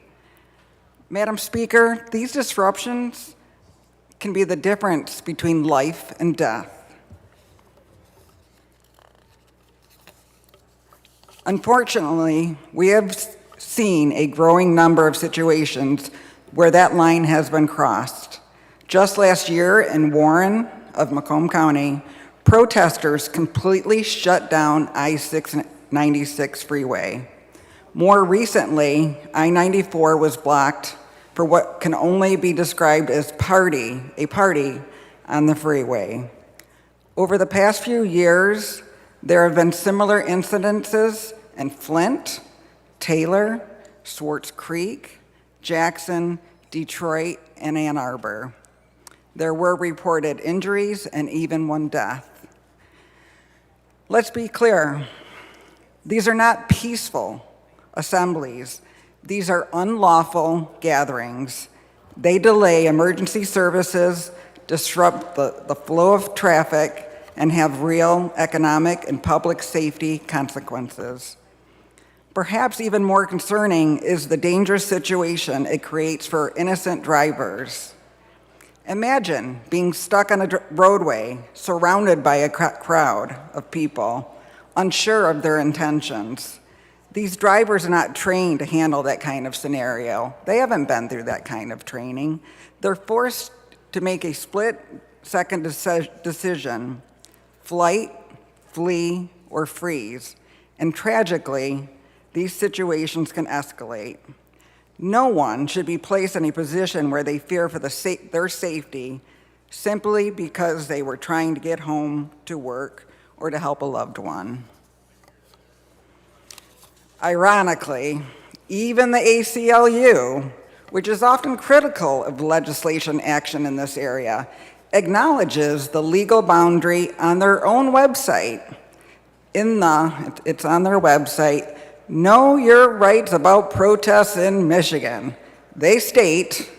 Madam Speaker, these disruptions can be the difference between life and death. Unfortunately, we have seen a growing number of situations where that line has been crossed. Just last year in Warren of Macomb County, protesters completely shut down I-696 freeway. More recently, I-94 was blocked for what can only be described as a party on the freeway. Over the past few years, there have been similar incidences in Flint, Taylor, Swartz Creek, Jackson, Detroit, and Ann Arbor. There were reported injuries and even one death. Let's be clear, these are not peaceful assemblies. These are unlawful gatherings. They delay emergency services, disrupt the flow of traffic, and have real economic and public safety consequences. Perhaps even more concerning is the dangerous situation it creates for innocent drivers. Imagine being stuck on a roadway, surrounded by a crowd of people, unsure of their intentions. These drivers are not trained to handle that kind of scenario. They haven't been through that kind of training. They're forced to make a split-second decision: flight, flee, or freeze. And tragically, these situations can escalate. No one should be placed in a position where they fear for their safety simply because they were trying to get home to work or to help a loved one. Ironically, even the ACLU, which is often critical of legislation action in this area, acknowledges the legal boundary on their own website. It's on their website, Know Your Rights About Protests in Michigan. They state,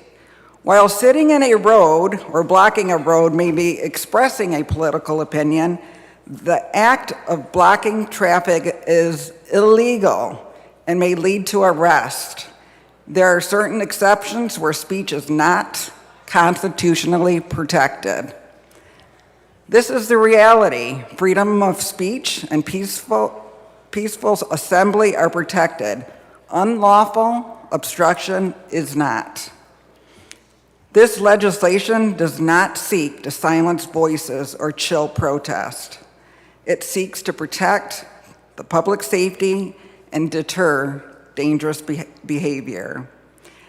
while sitting in a road or blocking a road may be expressing a political opinion, the act of blocking traffic is illegal and may lead to arrest. There are certain exceptions where speech is not constitutionally protected. This is the reality. Freedom of speech and peaceful assembly are protected. Unlawful obstruction is not. This legislation does not seek to silence voices or chill protest. It seeks to protect the public safety and deter dangerous behavior.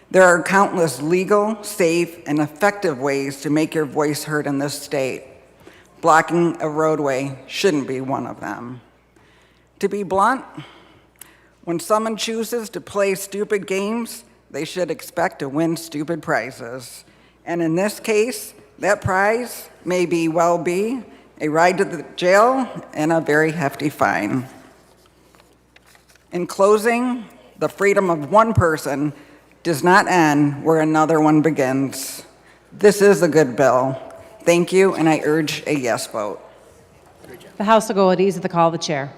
There are countless legal, safe, and effective ways to make your voice heard in this state. Blocking a roadway shouldn't be one of them. To be blunt, when someone chooses to play stupid games, they should expect to win stupid prizes. And in this case, that prize may well be a ride to the jail, and a very hefty fine. In closing, the freedom of one person does not end where another one begins. This is a good bill. Thank you, and I urge a yes vote. The House will go at ease at the call of the chair.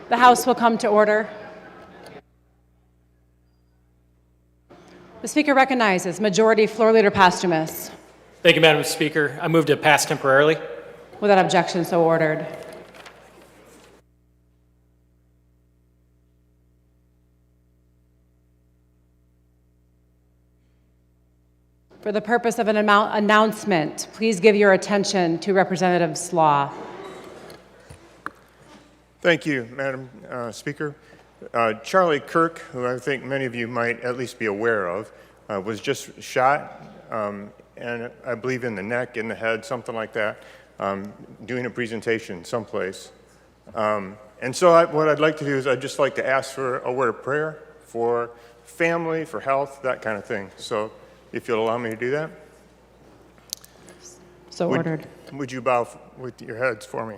The House will come to order. The Speaker recognizes Majority Floor Leader Posthumous. Thank you, Madam Speaker. I move to pass temporarily. Without objection, so ordered. For the purpose of an announcement, please give your attention to Representative Slaw. Thank you, Madam Speaker. Charlie Kirk, who I think many of you might at least be aware of, was just shot, and I believe in the neck, in the head, something like that, doing a presentation someplace. And so what I'd like to do is I'd just like to ask for a word of prayer for family, for health, that kind of thing. So if you'll allow me to do that. So ordered. Would you bow with your heads for me?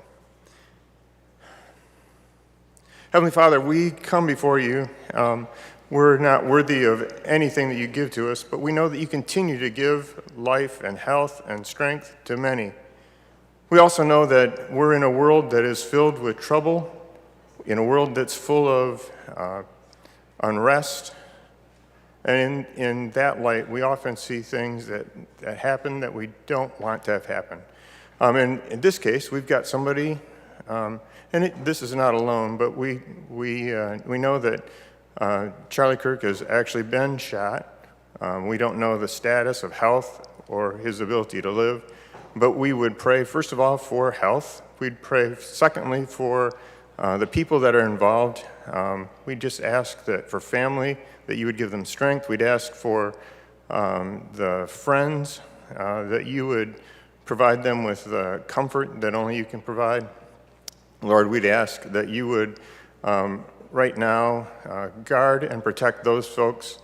Heavenly Father, we come before you. We're not worthy of anything that you give to us, but we know that you continue to give life and health and strength to many. We also know that we're in a world that is filled with trouble, in a world that's full of unrest. And in that light, we often see things that happen that we don't want to have happen. And in this case, we've got somebody, this is not alone, but we know that Charlie Kirk has actually been shot. We don't know the status of health or his ability to live, but we would pray, first of all, for health. We'd pray, secondly, for the people that are involved. We'd just ask that for family, that you would give them strength. We'd ask for the friends, that you would provide them with the comfort that only you can provide. Lord, we'd ask that you would right now guard and protect those folks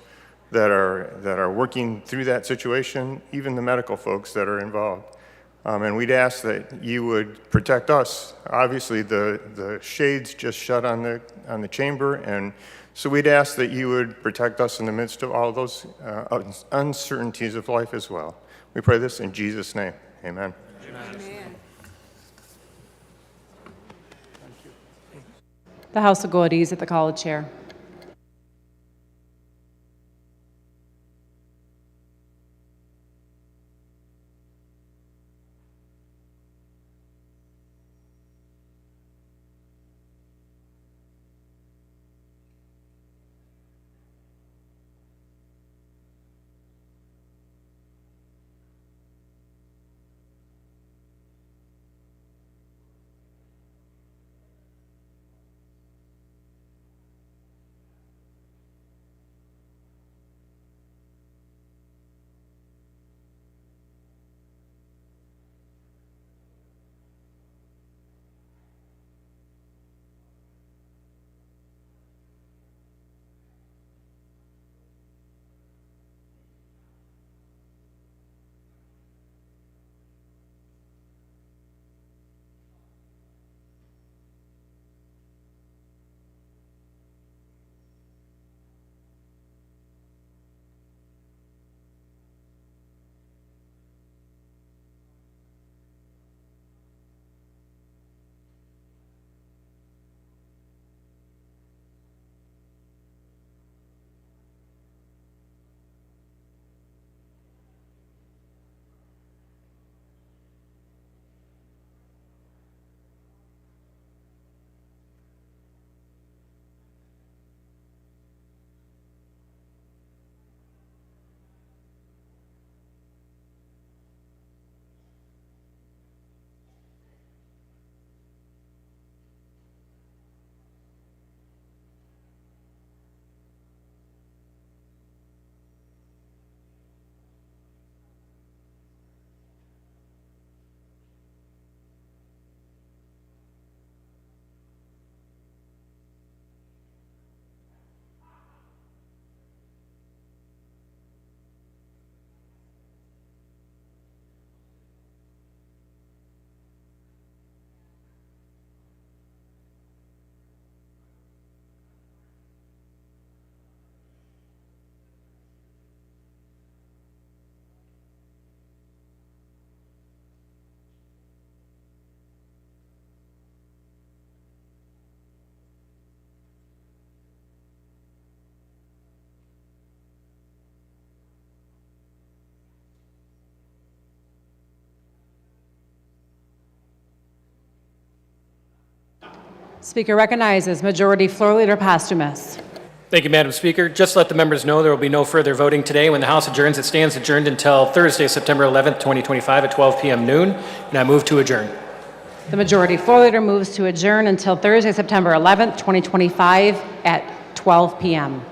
that are working through that situation, even the medical folks that are involved. And we'd ask that you would protect us. Obviously, the shades just shut on the chamber, and so we'd ask that you would protect us in the midst of all those uncertainties of life as well. We pray this in Jesus' name. Amen. Amen. The House will go at ease at the call of chair. Speaker recognizes Majority Floor Leader Posthumous. Thank you, Madam Speaker. Just to let the members know there will be no further voting today. When the House adjourns, it stands adjourned until Thursday, September 11th, 2025 at 12 p.m. noon, and I move to adjourn. The Majority Floor Leader moves to adjourn until Thursday, September 11th, 2025 at 12 p.m.